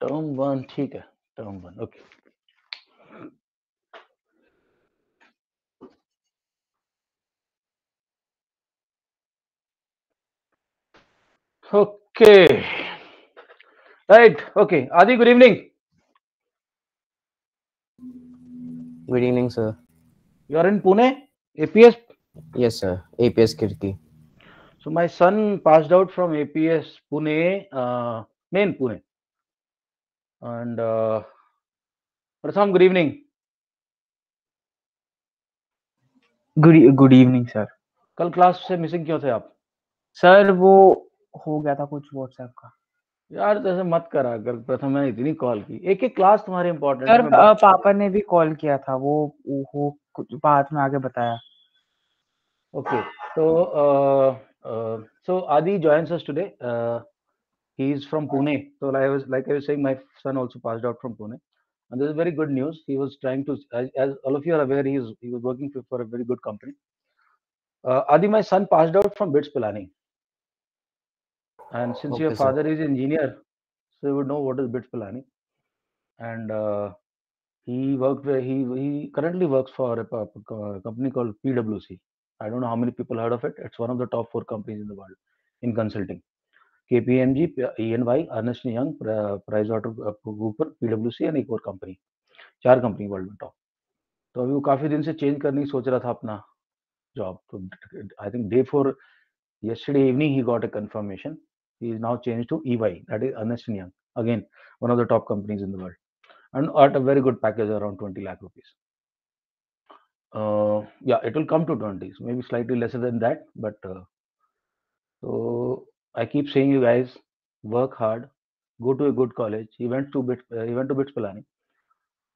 Term one ठीक है, term one okay. Okay right okay Aadi good evening. Good evening, sir. You are in Pune APS. Yes, sir. APS Kirti. So my son passed out from APS Pune, main Pune, and Pratham, good evening. Good evening sir. कल class से missing क्यों थे आप? Sir वो हो गया था कुछ व्हाट्सएप का। यार ऐसे मत करा कर प्रथम, मैंने इतनी कॉल की, एक एक क्लास तुम्हारी इंपॉर्टेंट है। सर पापा ने भी कॉल किया था, वो कुछ बात में आगे बताया। Okay so Adi joins us today. He is from Pune. So like I was saying, my son also passed out from Pune, and this is very good news. He was trying to, as all of you are aware, he was working for a very good company. Adi, my son passed out from BITS Pilani, and since your Okay, sir. father is engineer, so you would know what is BITS Pilani. And he currently works for a company called PwC. I don't know how many people heard of it. It's one of the top 4 companies in the world in consulting. KPMG, EY, Ernst Young, PricewaterhouseCoopers, PwC and एक और company, 4 company world में top. तो अभी वो काफी दिन से change करने की सोच रहा था अपना जॉब। तो I think day for yesterday evening he got a confirmation. He is now changed to EY, that is Ernst Young, again one of the top companies in the world, and at a very good package around 20 lakh rupees. Yeah, it will come to 20s, maybe slightly lesser than that, but so I keep saying, you guys work hard, go to a good college. He went to BITS Pilani,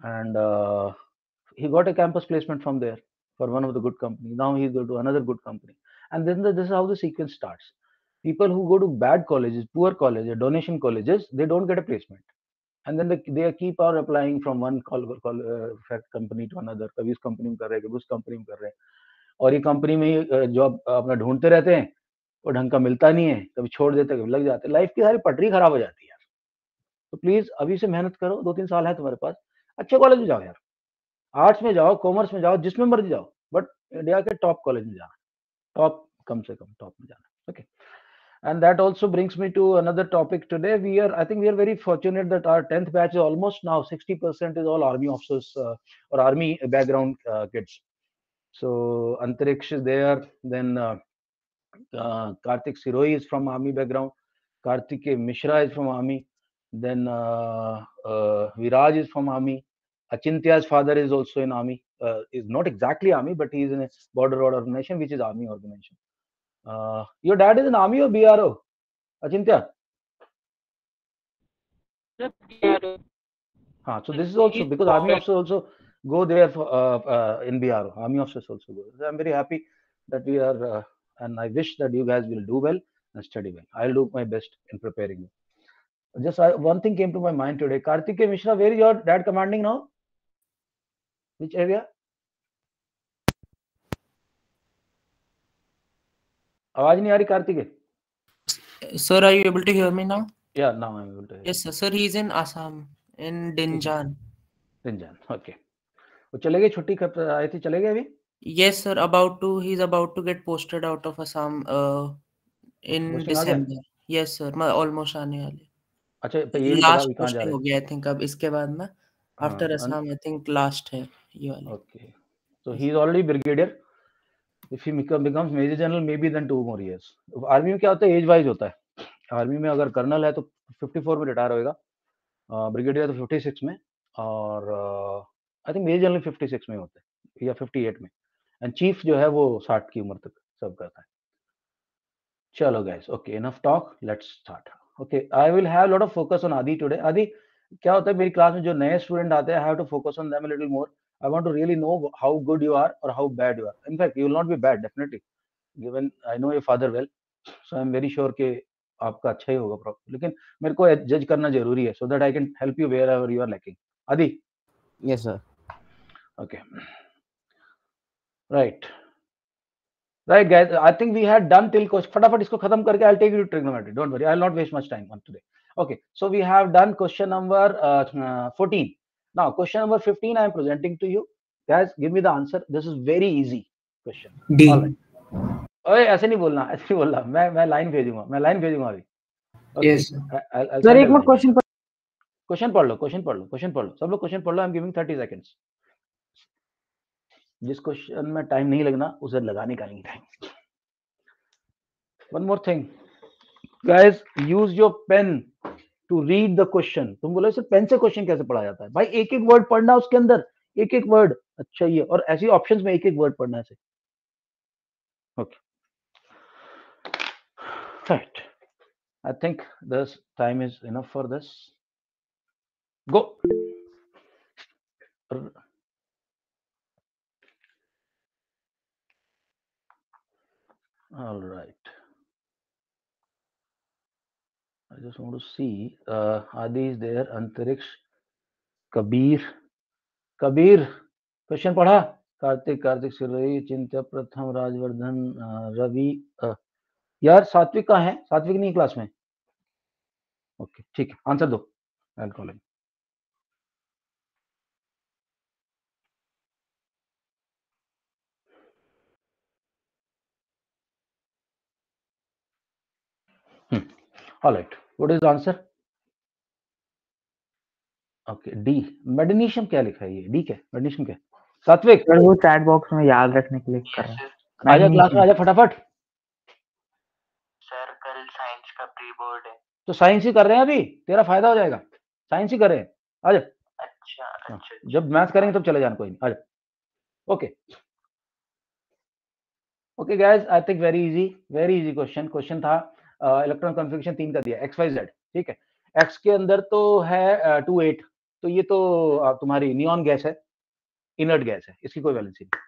and he got a campus placement from there for one of the good company. Now he's going to another good company, and then this is how the sequence starts. People who go to bad colleges, poor colleges, donation colleges, they don't get a placement, and then they keep on applying from one company to another. कभी इस company में कर रहे हैं, कभी उस company में कर रहे हैं, और ये कंपनी में जॉब अपना ढूंढते रहते हैं, वो ढंग का मिलता नहीं है, कभी छोड़ देते, कभी लग जाते, लाइफ की सारी पटरी खराब हो जाती है यार। तो प्लीज अभी से मेहनत करो, 2-3 साल है तुम्हारे पास, अच्छे कॉलेज में जाओ यार, आर्ट्स में जाओ, कॉमर्स में जाओ, जिसमें मर्जी जाओ, बट इंडिया के टॉप कॉलेज में जाना, टॉप, कम से कम टॉप में जाना। Okay, and that also brings me to another topic today. I think we are very fortunate that our 10th batch is almost now 60% is all army officers, or army background kids. So Antariksh is there, then Karthik Siroi is from army background, Karthik Mishra is from army, then Viraj is from army, Achintya's father is also in army, is not exactly army, but he is in a border road organization which is army organization. Your dad is in army or BRO, Achintya? So this is also because army officers also go there for, in BRO. Army officers also go. So I'm very happy that we are, and I wish that you guys will do well and study well. I'll do my best in preparing you. Just one thing came to my mind today. Karthik Mishra, where is your dad commanding now? Which area? आवाज नहीं आ रही Kartik? Sir, are you able to hear me now? Yeah, now I'm able to hear. Yes, sir. Sir, he's in Assam, in Dinjan. Dinjan, okay. वो चले गए, छुट्टी कब आई थी, चले गए अभी? Yes, sir. He's about to get posted out of Assam in Posting आ गया? December. Yes, sir. almost आने वाले. अच्छा, ये नहीं पता Last अभी कहाँ जा posting रहे हो हैं? गया, I think अब इसके बाद में after Assam, I think last है ये वाली. Okay, so he is already brigadier. If he becomes major general, maybe then 2 more years. Army में क्या होता है, एज वाइज होता है। आर्मी में अगर कर्नल है तो 54 में रिटायर होएगा, ब्रिगेडियर तो 56 में, और आई थिंक मेजर जनरल 56 में होते हैं या 58 में, एंड चीफ जो है वो 60 की उम्र तक सर्व करता है। चलो guys, okay, enough talk, let's start. Okay, I will have lot of focus on आदि टुडे। आदि, क्या होता है मेरी क्लास में जो नए स्टूडेंट आते हैं, I have to focus on them a little more. I want to really know how good you are or how bad you are. In fact, you will not be bad, definitely. Given I know your father well, so I'm very sure कि आपका अच्छा ही होगा, लेकिन मेरे को जज करना जरूरी है, so that I can help you wherever you are lacking. Adi? Yes, sir. Okay. Right, guys. I think we had done till फटाफट इसको खत्म करके I'll take you to trigonometry. Don't worry, I'll not waste much time on today. Okay, so we have done question number 14. Now, question number 15 I am presenting to you. Guys, give me the answer. This is very easy question. D. All right. ओए ऐसे नहीं बोलना, ऐसे नहीं बोलना. मैं line भेजूंगा अभी. Okay. Yes, sir. I'll sir send एक a मिनट line. क्वेश्चन पढ़ लो. सब लोग क्वेश्चन पढ़ लो. I am giving 30 seconds. जिस क्वेश्चन में टाइम नहीं लगना उसे लगाने का नहीं time. One more thing guys, use your pen to read the question. तुम बोलो सर पेन से क्वेश्चन कैसे पढ़ा जाता है? भाई एक एक वर्ड पढ़ना, उसके अंदर एक एक वर्ड. अच्छा, ये और ऐसी ऑप्शंस में एक एक वर्ड पढ़ना है. Okay, right. I think this time is enough for this. Go. All right. I just want to see. Adi is there. Antariksh. Kabir. Question पढ़ा? कार्तिक सुरई, चिंत्य प्रथम, राजवर्धन, रवि. यार सात्विक कहाँ है? सात्विक नहीं क्लास में. ओके, ठीक है, आंसर दो. I'll call him. All right. What is the answer? Okay, D. Magnesium क्या लिखा है ये? D क्या? मैग्नीशियम क्या? सात्विक सर वो चैट बॉक्स में याद रखने के लिए कर रहा है. आजा क्लास में, आजा फटाफट. सर कल साइंस का प्री बोर्ड है. तो साइंस ही कर रहे हैं अभी, तेरा फायदा हो जाएगा. साइंस ही कर रहे हैं. आजा. अच्छा. जब मैथ करेंगे तब चले जाना, कोई नहीं. आजा. Okay okay guys, I think very easy question था. इलेक्ट्रॉन कॉन्फ़िगरेशन 3 का दिया, XYZ. ठीक है. X के अंदर तो है 28. तो ये तो तुम्हारी नियॉन गैस है, इनर्ट गैस है, इसकी कोई वैलेंसी नहीं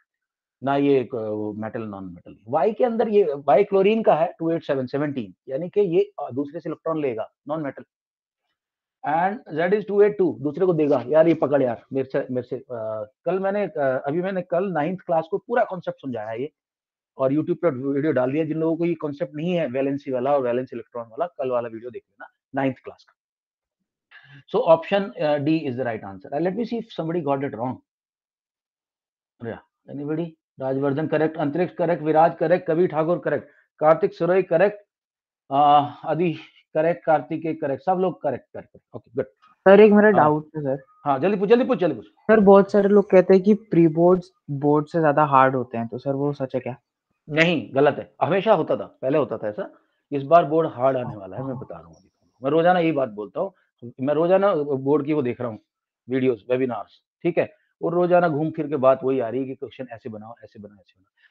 ना. ये मेटल नॉन मेटल. Y के अंदर ये Y क्लोरीन का है 287 यानी कि ये दूसरे से इलेक्ट्रॉन लेगा, non metal. And Z is 282, दूसरे को देगा. यार ये पकड़ यार, मेरे से कल मैंने कल 9th क्लास को पूरा कॉन्सेप्ट समझाया है ये, और यूट्यूब पर वीडियो डाल दिया. जिन लोगों को ये कॉन्सेप्ट नहीं है वैलेंसी वाला और वैलेंस इलेक्ट्रॉन वाला, कल वाला वीडियो देख लेना, 9th क्लास का. So option D is the right answer. Let me see if somebody got it wrong. Anybody? Rajvardhan correct, अंतरिक्ष करेक्ट, विराज correct, Kabir Thakur correct, Kartik Surai correct, आदि करेक्ट, कार्तिकेय करेक्ट, सब लोग करेक्ट. Okay good. सर एक मेरा डाउट है सर. हाँ जल्दी पूछ. सर बहुत सारे लोग कहते हैं कि प्री बोर्ड से ज्यादा हार्ड होते हैं, तो सर वो सच है क्या? नहीं, गलत है. हमेशा होता था, पहले होता था ऐसा. इस बार बोर्ड हार्ड आने वाला है, मैं बता रहा हूँ. मैं रोजाना यही बात बोलता हूँ. मैं रोजाना बोर्ड की वो देख रहा हूँ, वीडियोस, वेबिनार्स. ठीक है. और रोजाना घूम फिर के बात वही आ रही है कि क्वेश्चन ऐसे बनाओ.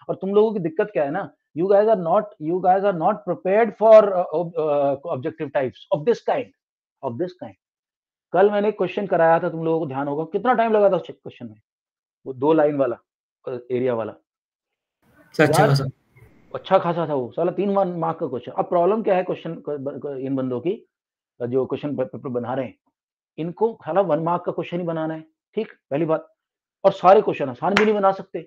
और तुम लोगों की दिक्कत क्या है ना, you guys are not prepared for objective types of this kind. कल मैंने क्वेश्चन कराया था, तुम लोगों को ध्यान होगा, कितना टाइम लगा था उस क्वेश्चन में, वो 2 लाइन वाला एरिया वाला. अच्छा खासा था वो, साला 3 मार्क का क्वेश्चन. अब प्रॉब्लम क्या है क्वेश्चन इन बंदों की जो क्वेश्चन पेपर बना रहे हैं, इनको साला 1 मार्क का क्वेश्चन ही बनाना है. ठीक, पहली बात. और सारे क्वेश्चन आसान भी नहीं बना सकते,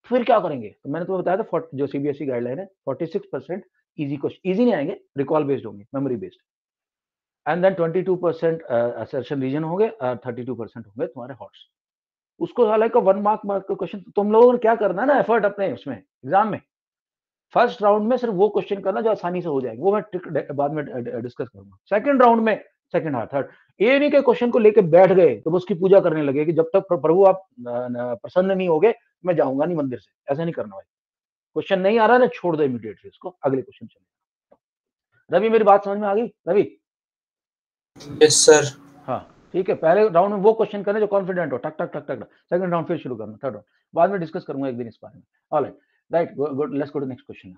फिर क्या करेंगे? तो मैंने तुम्हें बताया था जो सीबीएसई गाइडलाइन है, 46% इजी क्वेश्चन, इजी नहीं आएंगे, रिकॉल बेस्ड होंगे, memory based. And then 22% assertion reason होंगे, 32% होंगे तुम्हारे हॉट्स. उसको साला का 1 मार्क का क्वेश्चन. तुम लोगों ने क्या करना है ना, एफर्ट अपने उसमें एग्जाम में फर्स्ट राउंड में सिर्फ वो क्वेश्चन करना जो आसानी से हो जाएंगे, वो मैं ट्रिक बाद में डिस्कस करूंगा. सेकंड राउंड में, सेकंड हाथ थर्ड, ये नहीं कि क्वेश्चन को लेके बैठ गए तो उसकी पूजा करने लगे कि जब तक प्रभु आप प्रसन्न नहीं होगे मैं जाऊंगा नहीं मंदिर से. ऐसा नहीं करना भाई. क्वेश्चन नहीं आ रहा ना, छोड़ दो इमीडिएटली उसको, अगले क्वेश्चन चले. रवि मेरी बात समझ में आ गई? रवि? Yes sir. हाँ ठीक है. पहले राउंड में वो क्वेश्चन करने जो कॉन्फिडेंट हो, टक टक टक टक. सेकंड राउंड फिर शुरू करना, थर्ड राउंड बाद में डिस्कस करूंगा एक दिन इस बारे में. Alright, right, good. Let's go to next question.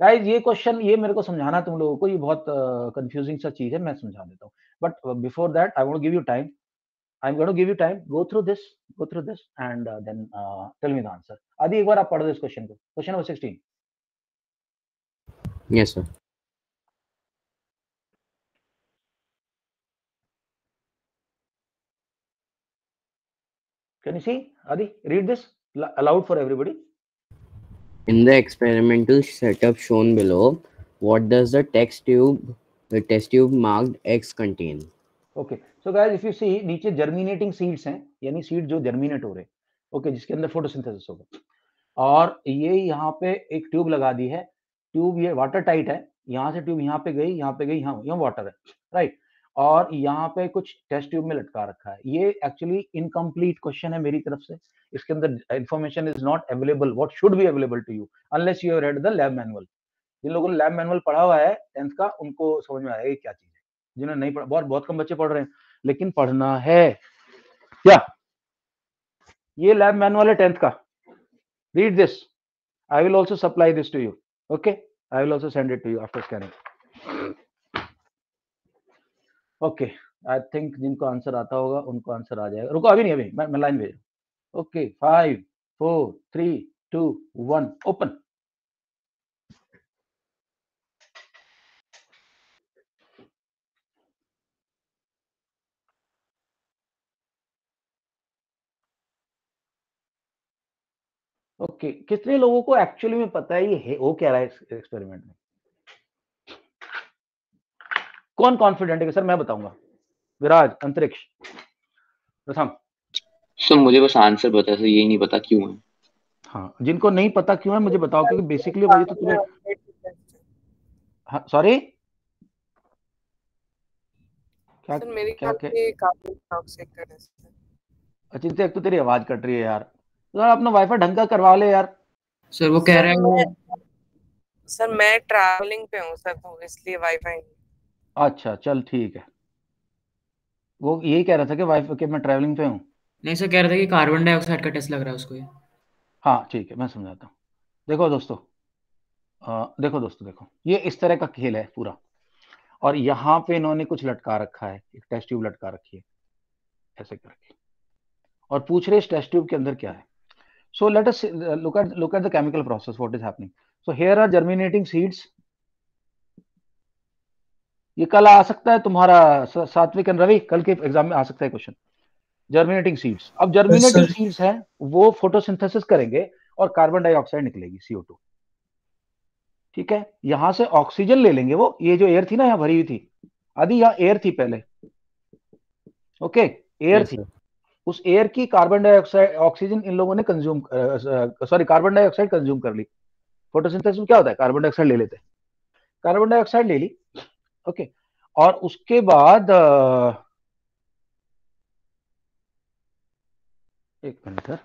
Guys ये क्वेश्चन ये मेरे को समझाना तुम लोगों को, ये बहुत कंफ्यूजिंग सा चीज है, मैं समझा देता हूँ. But before that I want to give you time. I am going to give you time. Go through this and then tell me the answer. Aadi एक बार आप पढ़ दो इस क्वेश्चन को. Question number 16. Yes sir. Can you see? Adi, read this aloud for everybody. In the experimental setup shown below, what does the test tube The test tube marked X contain. Okay so guys if you see नीचे germinating seeds हैं, यानी seed जो germinate हो रहे हैं, okay, जिसके अंदर photosynthesis होगा, और ये यहाँ पे एक ट्यूब लगा दी है, ट्यूब ये वाटर टाइट है, यहाँ से ट्यूब यहाँ पे गई, यहाँ पे गई, यहाँ वाटर है, राइट, और यहाँ पे कुछ टेस्ट ट्यूब में लटका रखा है। ये एक्चुअली इनकम्प्लीट क्वेश्चन है मेरी तरफ से, इसके अंदर information is not available, what should be available to you unless you have read the lab manual. जिन लोगों ने लैब मैनुअल पढ़ा हुआ है 10th का, उनको समझ में आएगा ये क्या चीज है। जिन्होंने नहीं पढ़ा, बहुत बहुत कम बच्चे पढ़ रहे हैं, लेकिन पढ़ना है क्या। ये लैब मैनुअल है 10th का, read this, I will also supply this to you. Okay, I will also send it to you after scanning. Okay, I think जिनको आंसर आता होगा उनको आंसर आ जाएगा। रुको, अभी नहीं, अभी मैं लाइन भेज। Okay 5 4 3 2 1 open. ओके, कितने लोगों को एक्चुअली में पता है ये वो क्या रहा है इस एक्सपेरिमेंट में? कौन कॉन्फिडेंट है कि सर मैं बताऊंगा? विराज, अंतरिक्ष, प्रथम। सर मुझे बस आंसर पता है सर, यही नहीं पता क्यों है। हाँ, जिनको नहीं पता क्यों है मुझे बताओ, क्योंकि बेसिकली वही तो तुम्हें, हाँ सॉरी क्या सर मेरे क्या ख्याल से कार्बन डाइऑक्साइड का टेस्ट है। अचिंत्य, एक तो तेरी आवाज कट रही है यार, यार अपना वाईफाई ढंग का करवा ले यार। सर वो कह रहा है वो, सर मैं ट्रैवलिंग पे हूँ सर, तो इसलिए वाईफाई। अच्छा चल ठीक है, वो यही कह रहा था कि वाईफाई के मैं ट्रैवलिंग पे हूँ। नहीं सर कह रहा था कि कार्बन डाइऑक्साइड का टेस्ट लग रहा है उसको ये। हाँ ठीक है, मैं समझाता हूँ। देखो दोस्तों, देखो ये इस तरह का खेल है पूरा, और यहाँ पे इन्होंने कुछ लटका रखा है, एक टेस्ट ट्यूब लटका रखी है ऐसे करके, और पूछ रहे इस टेस्ट ट्यूब के अंदर क्या है। So let us look at the chemical process, what is happening. So here are germinating seeds. ये कल आ सकता है तुम्हारा सात्विक एंड रवि, कल के एग्जाम में आ सकता है क्वेश्चन, जर्मिनेटिंग सीड्स। अब जर्मिनेटिंग सीड्स हैं वो फोटोसिंथेसिस करेंगे और कार्बन डाइऑक्साइड निकलेगी, CO2, ठीक है। यहां से ऑक्सीजन ले लेंगे वो, ये जो एयर थी ना यहाँ भरी हुई थी, आदि यहाँ एयर थी पहले, ओके, एयर Yes, थी, sir. उस एयर की कार्बन डाइऑक्साइड, ऑक्सीजन इन लोगों ने consume, sorry carbon dioxide consume कर ली। फोटोसिंथेसिस में क्या होता है, कार्बन डाइऑक्साइड ले लेते हैं, कार्बन डाइऑक्साइड ले ली, ओके, और उसके बाद एक मिनट है,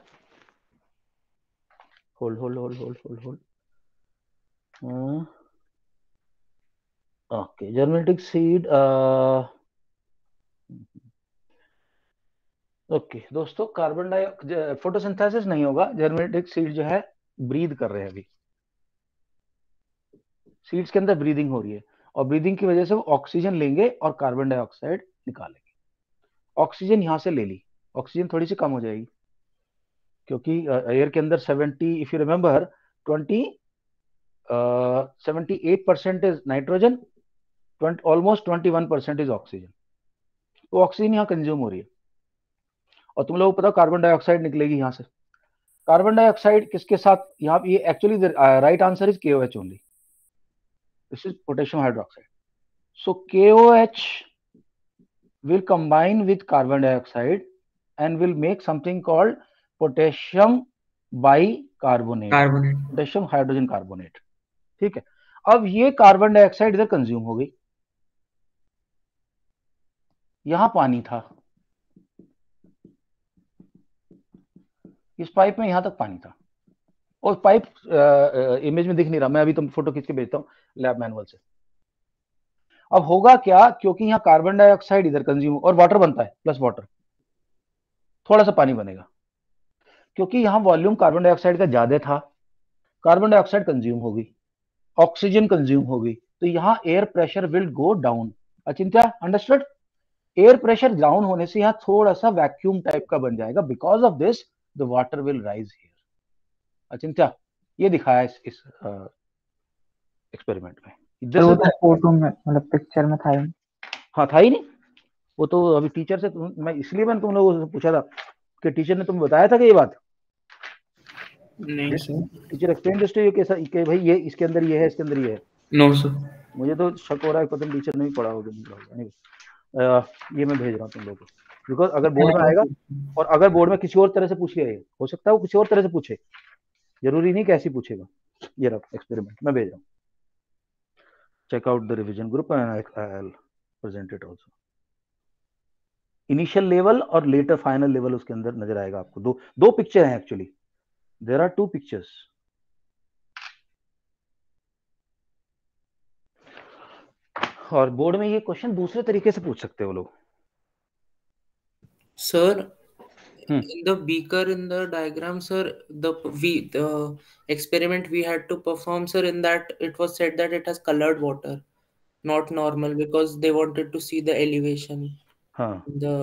होल्ड, ओके, जर्मेटिक सीड, ओके दोस्तों, कार्बन डाइऑक्साइड फोटोसिंथेसिस नहीं होगा, जर्मेटिक सीड जो है ब्रीद कर रहे हैं अभी, सीड्स के अंदर ब्रीदिंग हो रही है, और ब्रीदिंग की वजह से वो ऑक्सीजन लेंगे और कार्बन डाइऑक्साइड निकालेंगे। ऑक्सीजन यहां से ले ली, ऑक्सीजन थोड़ी सी कम हो जाएगी, क्योंकि एयर के अंदर 70, if you remember 78% is nitrogen, almost 21% is oxygen, तो ऑक्सीजन यहाँ कंज्यूम हो रही है, और तुम लोगों को पता कार्बन डाइऑक्साइड निकलेगी यहाँ से। कार्बन डाइऑक्साइड किसके साथ, यहाँ ये actually right answer is KOH only, this is potassium hydroxide. So KOH will combine with carbon dioxide and will make something called potassium bicarbonate, potassium hydrogen carbonate, ठीक है। अब ये कार्बन डाइऑक्साइड इधर consume हो गई, यहां पानी था, इस पाइप में यहां तक पानी था, और पाइप इमेज में दिख नहीं रहा, मैं अभी तुम फोटो खींच के भेजता हूँ लैब मैनुअल से। अब होगा क्या, क्योंकि यहाँ कार्बन डाइऑक्साइड इधर कंज्यूम और वाटर बनता है, प्लस वाटर, थोड़ा सा पानी बनेगा, क्योंकि यहाँ वॉल्यूम कार्बन डाइऑक्साइड का ज्यादा था, कार्बन डाइऑक्साइड कंज्यूम होगी, ऑक्सीजन कंज्यूम होगी, तो यहाँ air pressure will go down. Achintya understood? Air pressure down होने से यहाँ थोड़ा सा वैक्यूम टाइप का बन जाएगा, because of this the water will rise here. Achintya, ये दिखाया इस एक्सपेरिमेंट में, वो तो फोटो में मतलब पिक्चर में था ही। हाँ था ही नहीं, वो तो अभी टीचर से मैं इसलिए मैंने तुम लोगों से पूछा था कि टीचर ने तुम्हें बताया था कि ये बात नहीं sir, teacher explain this to you कि भाई ये इसके अंदर ये है, इसके अंदर ये है। No sir. मुझे तो शक हो रहा है पता नहीं टीचर नहीं पढ़ा होगा, नहीं पढ़ा होगा। Anyway, ये मैं भेज रहा हूँ तुम लोगों को, बिकॉज अगर बोर्ड में आएगा और अगर बोर्ड में किसी और तरह से पूछ लिया, ये हो सकता है वो किसी और तरह से पूछे, जरूरी नहीं कि ऐसे ही पूछेगा। ये रहा एक्सपेरिमेंट मैं भेज रहा हूँ, check out the revision group and I will present it also. Initial level और लेटर फाइनल लेवल उसके अंदर नजर आएगा आपको। दो पिक्चर हैं एक्चुअली, देयर आर 2 पिक्चर्स। और बोर्ड में ये क्वेश्चन दूसरे तरीके से पूछ सकते हो लोग। Sir, Hmm. in the beaker in the diagram, sir, the experiment we had to perform, sir, in that it was said that it has colored water, not normal, because they wanted to see the elevation हाँ, in the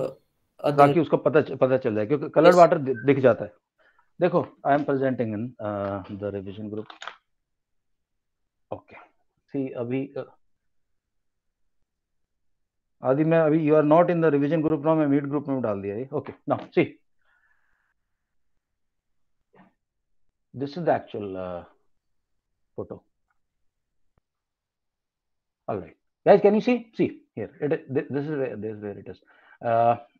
other. ताकि उसको पता चल जाए, क्योंकि coloured Yes. Water दिख जाता है। देखो, I am presenting in the revision group. Okay, see अभी आदि मैं अभी you are not in the revision group now, मैं मीट ग्रुप में डाल दिया ये। Okay, now see this is the actual photo. Alright guys, can you see here, this is where it is,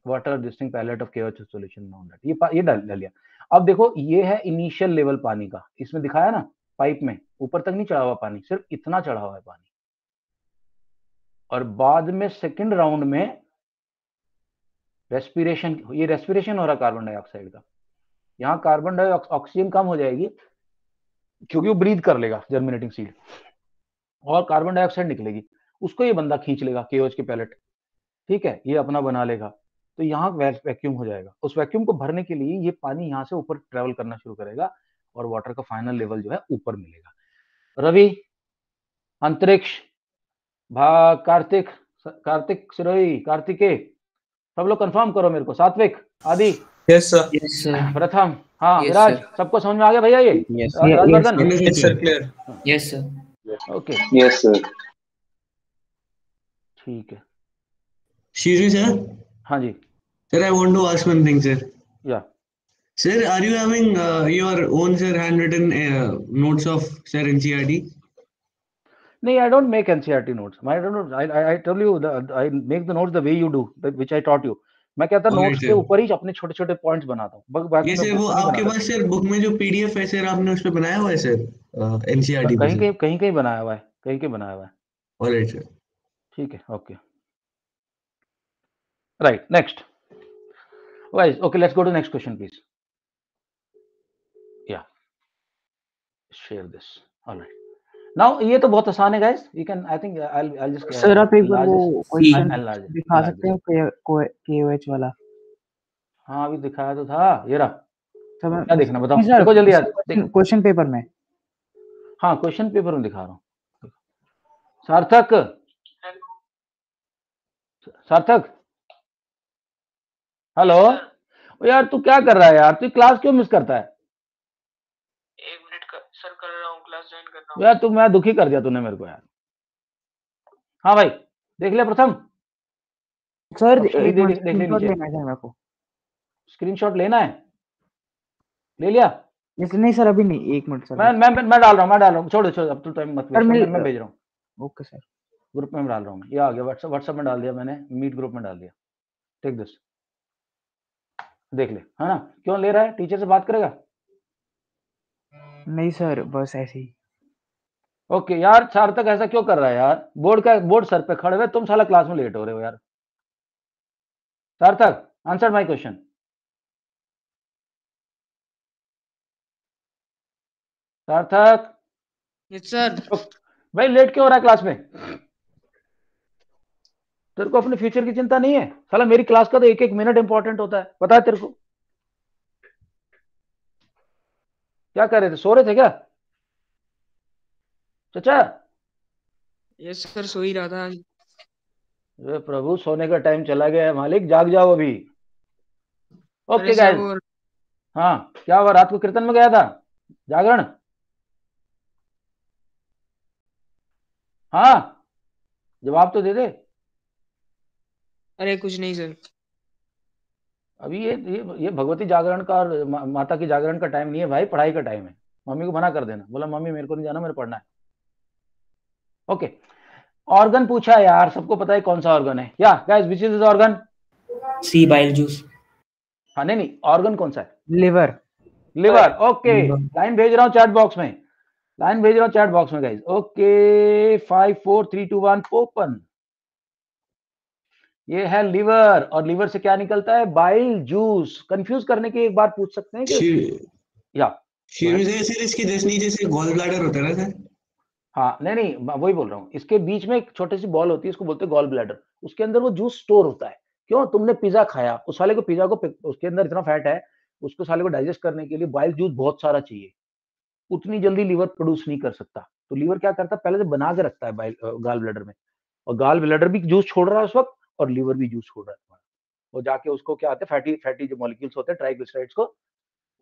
water distinct palette of KOH solution on that। ये डाल लिया। अब देखो, ये है इनिशियल लेवल पानी का, इसमें दिखाया ना पाइप में ऊपर तक नहीं चढ़ा हुआ पानी, सिर्फ इतना चढ़ा हुआ है पानी। और बाद में सेकंड राउंड में रेस्पिरेशन, ये रेस्पिरेशन हो रहा कार्बन डाइऑक्साइड का। यहाँ कार्बन डाइऑक्साइड ऑक्सीजन कम हो जाएगी क्योंकि वो ब्रीथ कर लेगा जर्मिनेटिंग सीड, और कार्बन डाइऑक्साइड निकलेगी, उसको ये बंदा खींच लेगा केओएच के पैलेट, ठीक है, ये अपना बना लेगा। तो यहाँ वैक्यूम हो जाएगा। उस वैक्यूम को भरने के लिए ये पानी यहाँ से ऊपर ट्रेवल करना शुरू करेगा और वाटर का फाइनल लेवल जो है ऊपर मिलेगा। रवि, अंतरिक्ष, कार्तिक सिरोही, कार्तिकेय, सब लोग कंफर्म करो मेरे को। सात्विक, आदि, यस सर, Yes, sir. प्रथम, हाँ, Yes, विराज, sir. सबको समझ में आ गया भैया ये? Yes, Rajvardhan, yes sir, clear. Yes, sir. Okay, yes sir. ठीक है, Shiri sir, हाँ जी, sir, I want to ask one thing, sir. या Sir, are you having your own, sir, handwritten notes of, sir, NCERT? नहीं, I don't make NCERT notes. I tell you, I make the notes the way you do, which I taught you. मैं कहता Alright, notes के sir. ऊपर ही अपने छोटे छोटे points बनाता हूँ, बाकी ये मैं सर वो book नहीं आपके बनाता। पास सर बुक में जो पीडीएफ है सर आपने उस पे बनाया हुआ है सर एनसीईआरटी पे सर। कहीं बनाया हुआ है, कहीं बनाया हुआ है। ऑलराइट सर, ठीक है, okay, right, next guys. Okay, let's go to next question please. Yeah share this, alright. Now ये तो बहुत आसान है guys, you can, I think I'll just sir आप एक बार वो क्वेश्चन enlarge it, दिखा enlarge सकते हैं केओएच वाला? हाँ, अभी दिखाया तो था, ये रहा। सर क्या देखना बताओ, नहीं सर, देखो जल्दी यार, देख। क्वेश्चन पेपर में। हाँ, क्वेश्चन पेपर में दिखा रहा हूँ। सार्थक, सार्थक, हेलो यार, तू क्या कर रहा है यार? तू क्लास क्यों मिस करता है? 1 मिनट का सर, कर रहा हूँ, क्लास ज्वाइन कर रहा हूँ। यार तू, मैं दुखी कर दिया तूने मेरे को यार। हाँ भाई, देख लिया प्रथम? सर देख स्क्रीनशॉट लीजिए, लेना है मेरे को। स्क्रीनशॉट लेना है, ले लिया? नहीं सर, अभी नहीं, 1 मिनट सर। मैं डाल रहा हूँ, छोड़ो, अब तू टाइम मत वेस्ट, मैं भेज रहा हूँ ओके सर, ग्रुप में डाल रहा हूँ। ये आ गया, व्हाट्सएप में डाल दिया मैंने, मीट ग्रुप में डाल दिया। टेक दिस, देख ले, है ना? क्यों ले रहा है? टीचर से बात करेगा? नहीं सर, बस ऐसे ही। ओके यार, सार्थक ऐसा क्यों कर रहा है यार? बोर्ड सर पे खड़े हुए, तुम साला क्लास में लेट हो रहे हो यार। सार्थक, आंसर माय क्वेश्चन। सार्थक, यस सर। भाई लेट क्यों हो रहा है क्लास में? तेरे को अपने फ्यूचर की चिंता नहीं है? साला मेरी क्लास का तो एक एक मिनट इंपॉर्टेंट होता है, पता है तेरे को? क्या कर रहे थे, सो रहे थे क्या चाचा? यस सर, सो ही रहा था। अरे प्रभु, सोने का टाइम चला गया है मालिक, जाग जाओ अभी। ओके अरे सर, गाइस, हाँ, क्या हुआ? रात को कीर्तन में गया था, जागरण? हाँ, जवाब तो दे दे। अरे कुछ नहीं सर। अभी ये भगवती जागरण का और माता की जागरण का टाइम नहीं है भाई, पढ़ाई का टाइम है। मम्मी को मना कर देना, बोला मम्मी मेरे को नहीं जाना, मेरे पढ़ना है। ओके, ऑर्गन पूछा यार, सबको पता है कौन सा ऑर्गन है। Yeah guys, which is this organ? See bile juice. हाँ नहीं, ऑर्गन कौन सा है? लिवर। लिवर। ओके, लाइन भेज रहा हूँ चैट बॉक्स में, लाइन भेज रहा हूँ चैट बॉक्स में गाइस। Okay, 5 4 3 2 1 open. ये है लिवर, और लिवर से क्या निकलता है? Bile juice. कंफ्यूज करने की एक बार पूछ सकते हैं कि या शिव से सर इसके जस्ट नीचे से गॉल ब्लैडर होता है ना सर? हाँ नहीं, वही बोल रहा हूँ। इसके बीच में एक छोटी सी बॉल होती है, इसको बोलते हैं गॉल ब्लैडर। उसके अंदर वो जूस स्टोर होता है। क्यों? तुमने पिज्जा खाया, उस साले को पिज्जा को उसके अंदर इतना फैट है, उसको साले को डाइजेस्ट करने के लिए बाइल जूस बहुत सारा चाहिए। उतनी जल्दी लीवर प्रोड्यूस नहीं कर सकता, तो लीवर क्या करता है? पहले से बना के रखता है गॉल ब्लैडर में, और गॉल ब्लैडर भी जूस छोड़ रहा है उस वक्त, और लीवर भी जूस छोड़ रहा है तुम्हारा। और जाके उसको क्या आते हैं, फैटी जो मॉलिक्यूल्स होते हैं ट्राइग्लिसराइड्स को,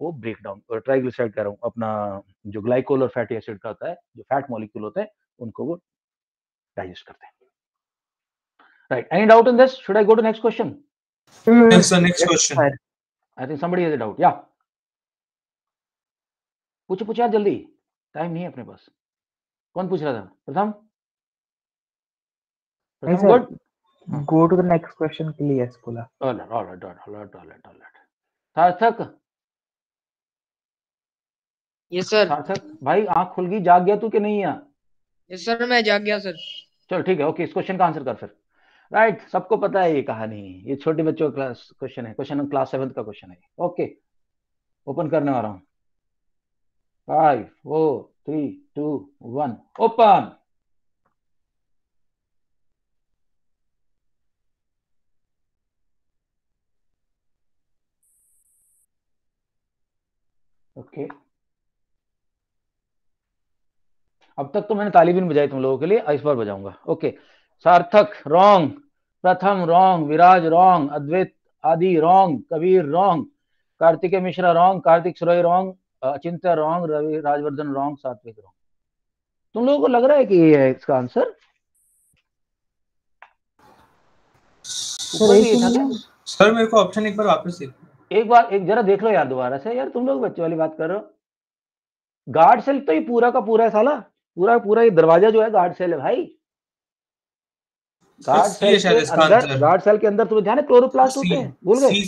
वो ब्रेक डाउन, ट्राइग्लिसराइड कह रहा हूँ, अपना जो ग्लाइकोल और फैटी एसिड का होता है, जो फैट मॉलिक्यूल होते हैं, उनको वो डाइजेस्ट करते हैं। Right, any doubt in this? Should I go to next question? Yes, sir. Next question. I think somebody has a doubt. या पूछो यार जल्दी, टाइम नहीं है अपने पास। कौन पूछ रहा था? Pratham good. Go to the next question के लिए यस बोला। Alright. Sarthak. Yes sir. Sarthak भाई, आंख खुल गई, जाग गया तू कि नहीं? यस सर, मैं जाग गया सर। चल ठीक है, ओके, इस क्वेश्चन का आंसर कर फिर। राइट, सबको पता है ये कहानी, ये छोटे बच्चों का क्लास क्वेश्चन है, क्वेश्चन क्लास 7th का क्वेश्चन है। ओके, ओपन करने वाला हूँ। 5 4 3 2 1 ओपन। ओके, अब तक तो मैंने ताली भी नहीं बजाई तुम लोगों के लिए, इस बार बजाऊंगा। Okay, Sarthak wrong, Pratham wrong, Viraj wrong, Advait Aadi wrong, Kabir wrong, Kartikeya Mishra wrong, Kartik Surai wrong, Achintya wrong, Ravi Rajvardhan wrong, Satvik wrong. तुम लोगों को लग रहा है कि ये है इसका आंसर? सर मेरे को ऑप्शन एक बार वापस एक बार एक जरा देख लो यार दोबारा से। यार तुम लोग बच्चे वाली बात कर रहे हो। गार्ड सेल तो ये पूरा का पूरा है साला, पूरा ये दरवाजा जो है गार्ड सेल है भाई। गार्ड सेल के अंदर तुम्हें ध्यान है क्लोरोप्लास्ट होते हैं, भूल गए?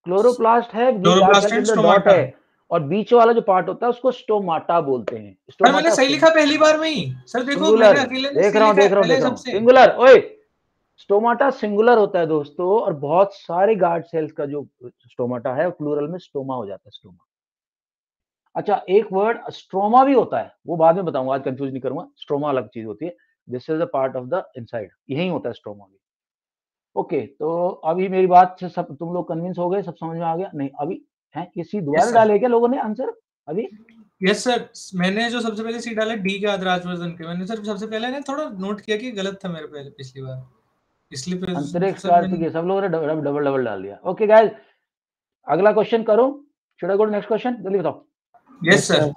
क्लोरोप्लास्ट है, गार्ड सेल के अंदर डॉट है, और बीच वाला जो पार्ट होता है उसको स्टोमाटा बोलते हैं। सर मैंने सही लिखा पहली बार में ही। सर देखो मैंने अकेले देख रहा हूं सिंगुलर। ओए, स्टोमाटा सिंगुलर होता है दोस्तों, और बहुत सारे गार्ड सेल्स का जो स्टोमाटा है प्लूरल में स्टोमा हो जाता है, स्टोमा। अच्छा, एक वर्ड स्ट्रोमा भी होता है, वो बाद में बताऊंगा, आज कंफ्यूज नहीं करूंगा। स्ट्रोमा अलग चीज होती है, this is a part of the inside, यही होता है स्ट्रोमा भी। ओके, तो अभी मेरी बात से सब तुम लोग कन्विंस हो गए, सब समझ में आ गया? नहीं अभी है, ये सी दोबारा डाले क्या लोगों ने आंसर अभी? यस सर, मैंने जो सबसे पहले सी डाला डी के आदराज वर्जन के, मैंने सर सबसे पहले ना थोड़ा नोट किया कि गलत था मेरे पहले पिछली बार, इसलिए फिर अंतरिक्ष कार्तिक सब लोगों ने डबल डाल दिया। ओके गाइस, अगला क्वेश्चन करो। Should I go to next question? जल्दी बताओ। Yes sir.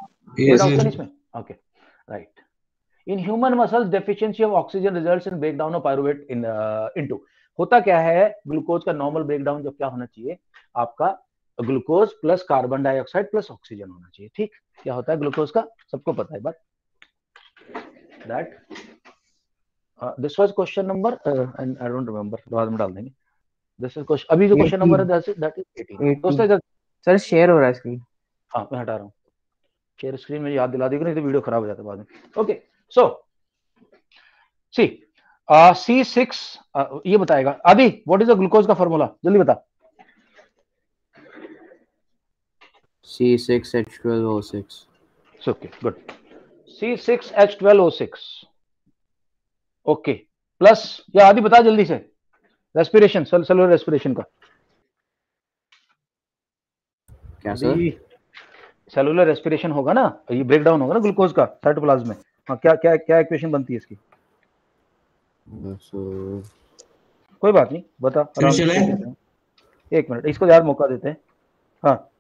इसमें okay, right. In human muscles deficiency of oxygen results in breakdown of pyruvate into. होता क्या है, ग्लूकोज का नॉर्मल ब्रेकडाउन जब क्या होना चाहिए आपका, glucose plus carbon dioxide plus oxygen होना चाहिए। ठीक, क्या होता है ग्लूकोज का? सबको पता है बात। That this was question number and I don't remember, बाद में डाल देंगे। दिस इज क्वेश्चन, अभी जो क्वेश्चन नंबर है दैट इज 18 दोस्तों। सर शेयर हो रहा है स्क्रीन। हाँ मैं हटा रहा हूँ शेयर स्क्रीन, में याद दिला दी, नहीं तो वीडियो खराब हो जाता है बाद में। ओके, सो सी C6 ये बताएगा। आदि, व्हाट इज द ग्लूकोज का फार्मूला? जल्दी बता। C6H12O6। Okay good, C6H12O6। Okay, plus या आदि बता जल्दी से, रेस्पिरेशन, सेलुलर रेस्पिरेशन का क्या सर? सेलुलर रेस्पिरेशन होगा ना, ये ब्रेकडाउन होगा ना ग्लूकोज का साइटोप्लाज्म में। हाँ, क्या क्या क्या इक्वेशन बनती है इसकी? कोई बात नहीं, बता आराम से। एक मिनट, इसको यार मौका देते हैं। हाँ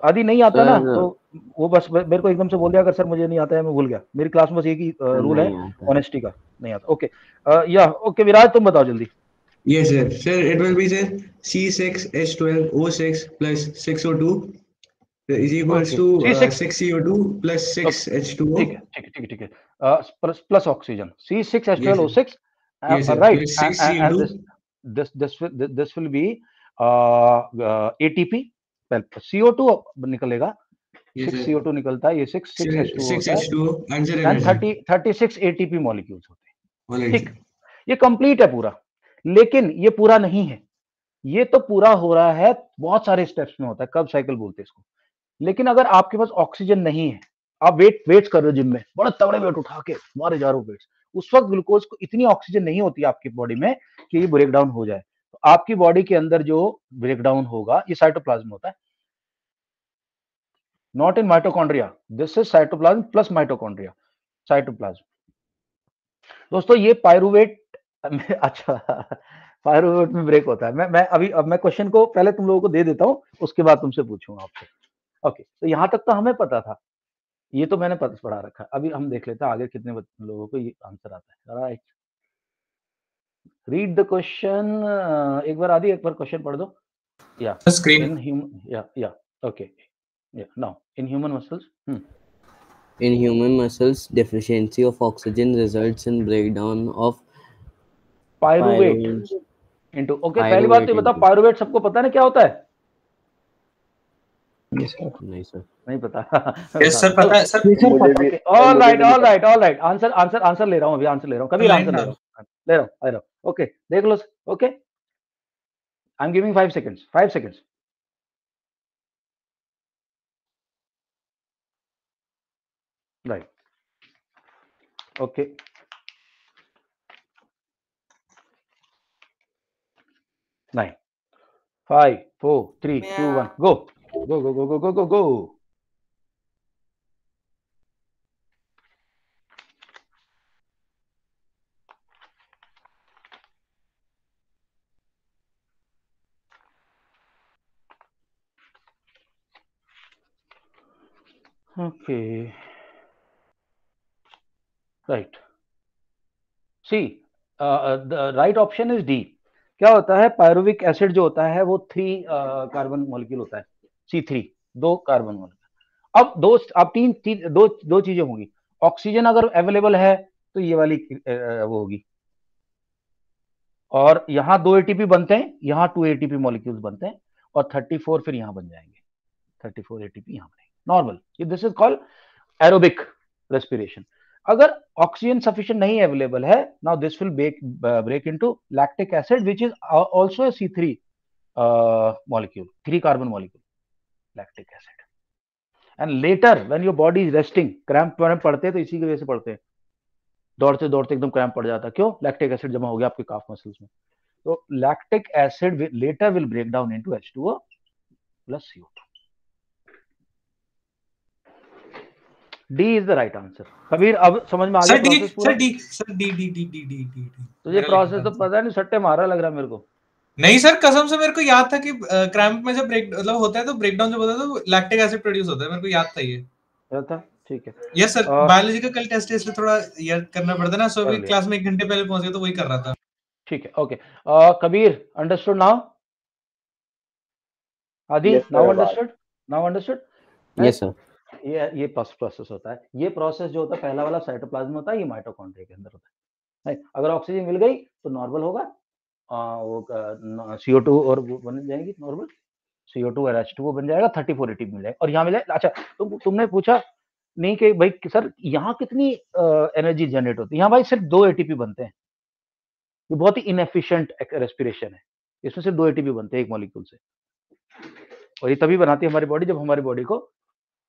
आदि नहीं आता ना तो वो बस मेरे को एकदम से बोल दिया अगर सर मुझे नहीं आता है, मैं भूल गया। मेरी क्लास में बस एक ही रूल है ऑनेस्टी का, नहीं आता। ओके या ओके विराज तुम बताओ जल्दी। Yes sir, it will be sir C6H12O6 plus 6O2 is equals Okay. to C6 6 CO2 plus 6 Okay. H2O. ठीक है ठीक है ठीक है ठीक है plus oxygen C6H12O6 Yes, sir. right Plus 6 and CO2. this will be ATP well CO2 निकलेगा Yes, 6 sir. CO2 निकलता है ये 6 H2O 6 होता है H2O. Answer है and वैसे. 36 ATP molecules होते हैं Alright, ठीक sir. ये कंप्लीट है पूरा लेकिन ये पूरा नहीं है ये तो पूरा हो रहा है बहुत सारे स्टेप्स में होता है कब साइकिल बोलते हैं इसको लेकिन अगर आपके पास ऑक्सीजन नहीं है आप वेट कर रहे हो जिम में बड़ा तगड़े वेट उठा के मारे जा रहे हो वेट्स उस वक्त ग्लूकोज को इतनी ऑक्सीजन नहीं होती आपकी बॉडी में कि ये ब्रेक डाउन हो जाए तो आपकी बॉडी के अंदर जो ब्रेक डाउन होगा ये साइटोप्लाज्म होता है not in mitochondria this is cytoplasm plus mitochondria cytoplasm दोस्तों ये पायरुवेट अच्छा पायरुवेट में ब्रेक होता है मैं क्वेश्चन को पहले तुम लोगों को दे देता हूं उसके बाद तुमसे पूछूंगा आपसे ओके तो यहां तक तो हमें पता था ये तो मैंने पढ़ा रखा है अभी हम देख लेते हैं आगे कितने लोगों को ये आंसर आता है राइट रीड द क्वेश्चन एक बार आदि एक बार क्वेश्चन पढ़ दो या Screen. इन ह्यूमन या ओके या now in human muscles In human muscles, deficiency of oxygen results in breakdown of pyruvate pyruvate into okay पहली बात तो ये बताओ पायरुवेट सबको पता है ना क्या होता है नहीं सर नहीं पता Yes, sir. पता है सर. ऑल राइट आंसर ले रहा हूँ अभी आंसर ले रहा हूँ कभी आंसर ले रहा हूँ ओके देख लो okay I am giving 5 seconds right okay nine 5 4 3 2 1 go Okay. Right. See, the right option is D. क्या होता है पायरुविक एसिड जो होता है वो 3 कार्बन मॉलिक्यूल होता है C3 2 कार्बन मॉलिक्यूल अब दो चीजें होंगी ऑक्सीजन अगर अवेलेबल है तो ये वाली वो होगी और यहाँ 2 एटीपी बनते हैं यहाँ 2 एटीपी मॉलिक्यूल्स बनते हैं और 34 फिर यहाँ बन जाएंगे 34 एटीपी यहाँ बनेंगे normal this is called aerobic respiration अगर ऑक्सीजन सफिशिएंट नहीं अवेलेबल है now this will break into lactic acid which is also a C3 molecule 3 carbon molecule lactic acid and later when your body is resting cramp पड़ते हैं तो इसी की वजह से पड़ते हैं दौड़ते दौड़ते एकदम क्रैम्प पड़ जाता है क्यों लैक्टिक एसिड जमा हो गया आपके काफ मसल्स में तो lactic acid later will break down into H2O plus CO2 D is the right answer. Kabir अब समझ में आ गया प्रोसेस पूरा सर डी तुझे प्रोसेस तो पता नहीं सट्टे मारा लग रहा मेरे को नहीं सर कसम से मेरे को याद था कि क्रैम्प में जब ब्रेक मतलब होता है तो ब्रेकडाउन जब होता है तो लैक्टिक एसिड प्रोड्यूस होता है मेरे को याद था ये था ठीक है यस सर बायोलॉजी का कल टेस्ट है इसलिए थोड़ा याद करना पड़ता है ना सो अभी क्लास में 1 घंटे पहले पहुंच गया तो वही कर रहा था ठीक है ओके कबीर अंडरस्टूड नाउ आदि नाउ अंडरस्टूड यस सर ये प्रोसेस होता है ये प्रोसेस जो होता है पहला वाला साइटोप्लाज्म होता है ये माइटोकॉन्ड्रिया के अंदर होता है अगर ऑक्सीजन मिल गई तो नॉर्मल होगा वो CO2 और वो बन जाएगी नॉर्मल CO2 और H2O बन जाएगा 34 एटीपी मिल जाएगा और यहाँ मिले अच्छा तुमने पूछा नहीं कि भाई सर यहाँ कितनी एनर्जी जनरेट होती है यहाँ भाई सिर्फ 2 एटीपी बनते हैं ये बहुत ही इनएफिशिएंट रेस्पिरेशन है इसमें सिर्फ 2 एटीपी बनते हैं एक मॉलिक्यूल से और ये तभी बनाती है हमारी बॉडी जब हमारी बॉडी को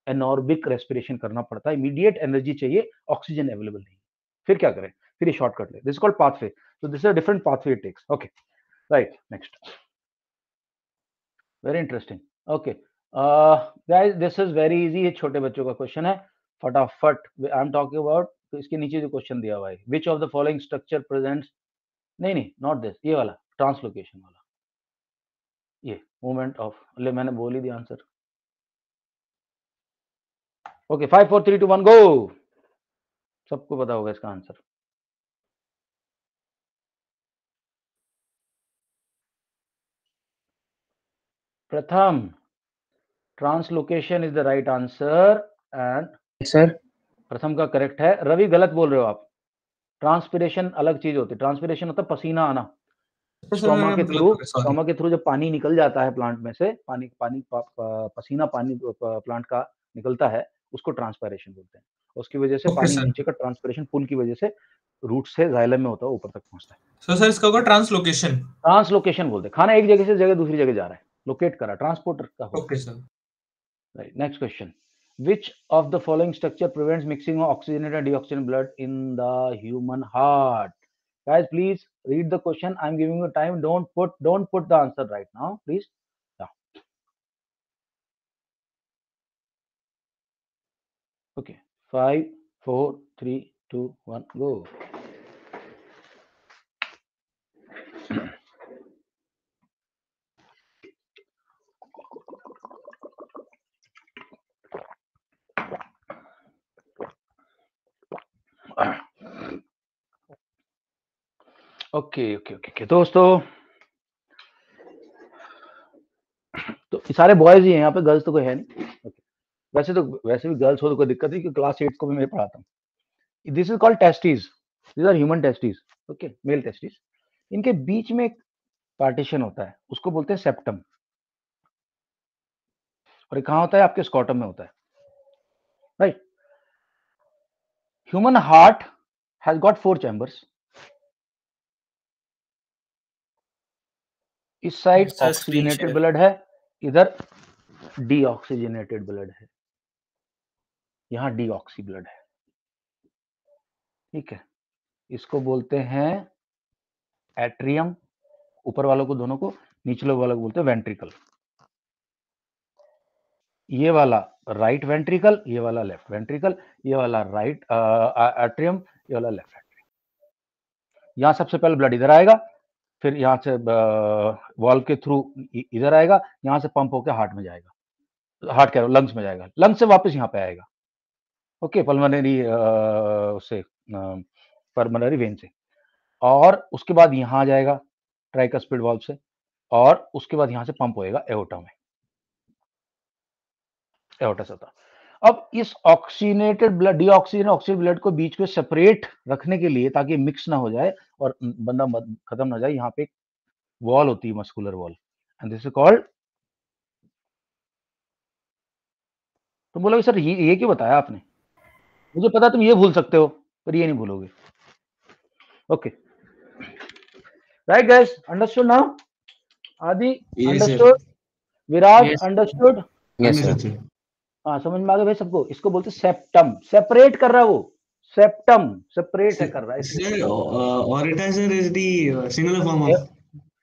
एनॉर्बिक रेस्पिरेशन करना पड़ता है इमीडिएट एनर्जी चाहिए ऑक्सीजन अवेलेबल नहीं फिर क्या करें फिर ये शॉर्टकट ले this is called pathway so this is a different pathway it takes okay right next very interesting okay guys this is very easy ये छोटे बच्चों का क्वेश्चन है फटाफट आई एम टॉकिंग अबाउट तो इसके नीचे जो क्वेश्चन दिया हुआ है which of the following structure presents नहीं नॉट दिस ये वाला ट्रांसलोकेशन वाला ये मूवमेंट ऑफ ले मैंने बोल ही दिया आंसर ओके 5 4 3 2 1 गो सबको पता होगा इसका आंसर प्रथम translocation is the right answer and sir प्रथम का करेक्ट है। रवि गलत बोल रहे हो आप। ट्रांसपिरेशन अलग चीज होती है। ट्रांसपिरेशन होता है पसीना आना। सर स्टोमा मैंने के गलत थ्रू बोला, सॉरी। स्टोमा के थ्रू जब पानी निकल जाता है प्लांट में से, पसीना पानी प्लांट का निकलता है, उसको ट्रांसपायरेशन बोलते हैं। उसकी वजह से ओके पानी सर। नीचे का ट्रांसपिरेशन पुल की वजह से रूट से जाइलम में होता है, ऊपर तक पहुंचता है। सर इसका होगा ट्रांसलोकेशन। ट्रांसलोकेशन बोलते हैं। खाना एक जगह से जगह दूसरी जगह जा रहा है, लोकेट करा, ट्रांसपोर्टर का होता ओके है। Sir. Right. Next question. Which of the following structure prevents mixing of oxygenated and deoxygenated blood in the human heart? Guys, please read the question. I'm giving you time. Don't put the answer right now, please. Yeah. Okay. 5, 4, 3, 2, 1, go. Okay दोस्तों, तो सारे boys ही हैं यहाँ पे, girls तो कोई है नहीं। वैसे भी गर्ल्स हो तो कोई दिक्कत नहीं, क्योंकि क्लास 8 को भी मैं पढ़ाता हूँ। This is called testis. These are human testis. Okay, male testis. इनके बीच में एक पार्टीशन होता है, उसको बोलते हैं सेप्टम। और ये कहाँ होता है? आपके स्कॉटम में होता है, right. Human heart has got 4 chambers. इस साइड ऑक्सीजनेटेड ब्लड है, इधर डीऑक्सीजनेटेड ब्लड है, यहां डीऑक्सी ब्लड है, ठीक है। इसको बोलते हैं एट्रियम, ऊपर वालों को दोनों को, निचले वालों को बोलते हैं वेंट्रिकल। ये वाला राइट वेंट्रिकल, ये वाला लेफ्ट वेंट्रिकल, ये वाला राइट एट्रियम, ये वाला लेफ्ट एट्रियम। यहां सबसे पहले ब्लड इधर आएगा, फिर यहां से वॉल्व के थ्रू इधर आएगा, यहां से पंप होकर हार्ट में जाएगा, हार्ट कह रहा हूं, लंग्स में जाएगा, लंग्स से वापस यहाँ पे आएगा। ओके, पल्मोनरी से पल्मोनरी वेन से, और उसके बाद यहाँ आ जाएगा ट्राइकस्पिड वाल्व से, और उसके बाद यहाँ से पंप होएगा एओर्टा में, एओर्टा से होता। अब इस ऑक्सीनेटेड ब्लड, डीऑक्सीजन ऑक्सीजन ब्लड को बीच में सेपरेट रखने के लिए, ताकि मिक्स ना हो जाए और बंदा खत्म ना हो जाए, यहाँ पे एक वॉल होती है, muscular wall, and this is called. तुम बोलोगे सर ये क्यों बताया आपने? मुझे पता तुम ये भूल सकते हो, पर ये नहीं भूलोगे। Okay, right guys, understood now? Aadi understood? Viraj understood? हाँ, समझ में आ गया भाई सबको? इसको बोलते सेप्टम, सेपरेट कर रहा है वो, सेप्टम सेपरेट है कर रहा है। Sir, orbiter is the singular form of.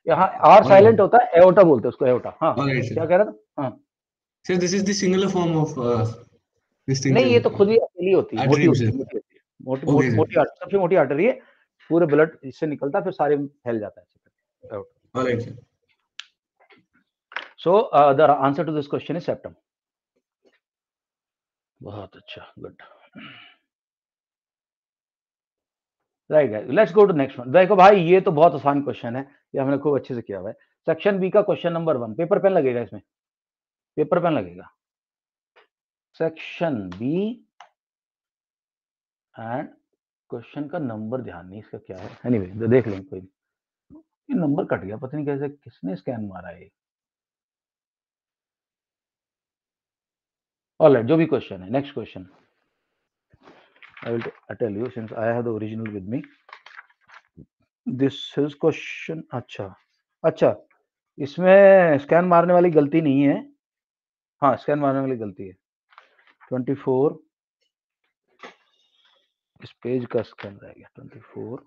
यहाँ आर साइलेंट होता है, एओर्टा बोलते हैं उसको, एओर्टा। हाँ, क्या कह रहा था? हाँ Sir, this is the singular form of this thing. नहीं, ये तो खुद ही अकेली होती है, मोटी होती है, मोटी सबसे मोटी आर्टरी है, पूरे ब्लड इससे निकलता है, फिर सारे फैल जाता है। So the answer to this question is septum. बहुत अच्छा, good. Right guys, let's go to next one. देखो भाई, ये तो बहुत आसान क्वेश्चन है, ये हमने खूब अच्छे से किया हुआ है। सेक्शन बी का क्वेश्चन नंबर 1, पेपर पेन लगेगा इसमें, पेपर पेन लगेगा। सेक्शन बी एंड क्वेश्चन का नंबर ध्यान नहीं इसका क्या है, एनीवे देख लेंगे, कोई ये नंबर कट गया, पता नहीं कैसे, किसने स्कैन मारा है। ऑलराइट, जो भी क्वेश्चन है, next question I will tell you since I have the original with me. This is question। अच्छा, इसमें स्कैन मारने वाली गलती नहीं है। हाँ, स्कैन मारने वाली गलती है। 24 इस पेज का स्कैन रह गया। 24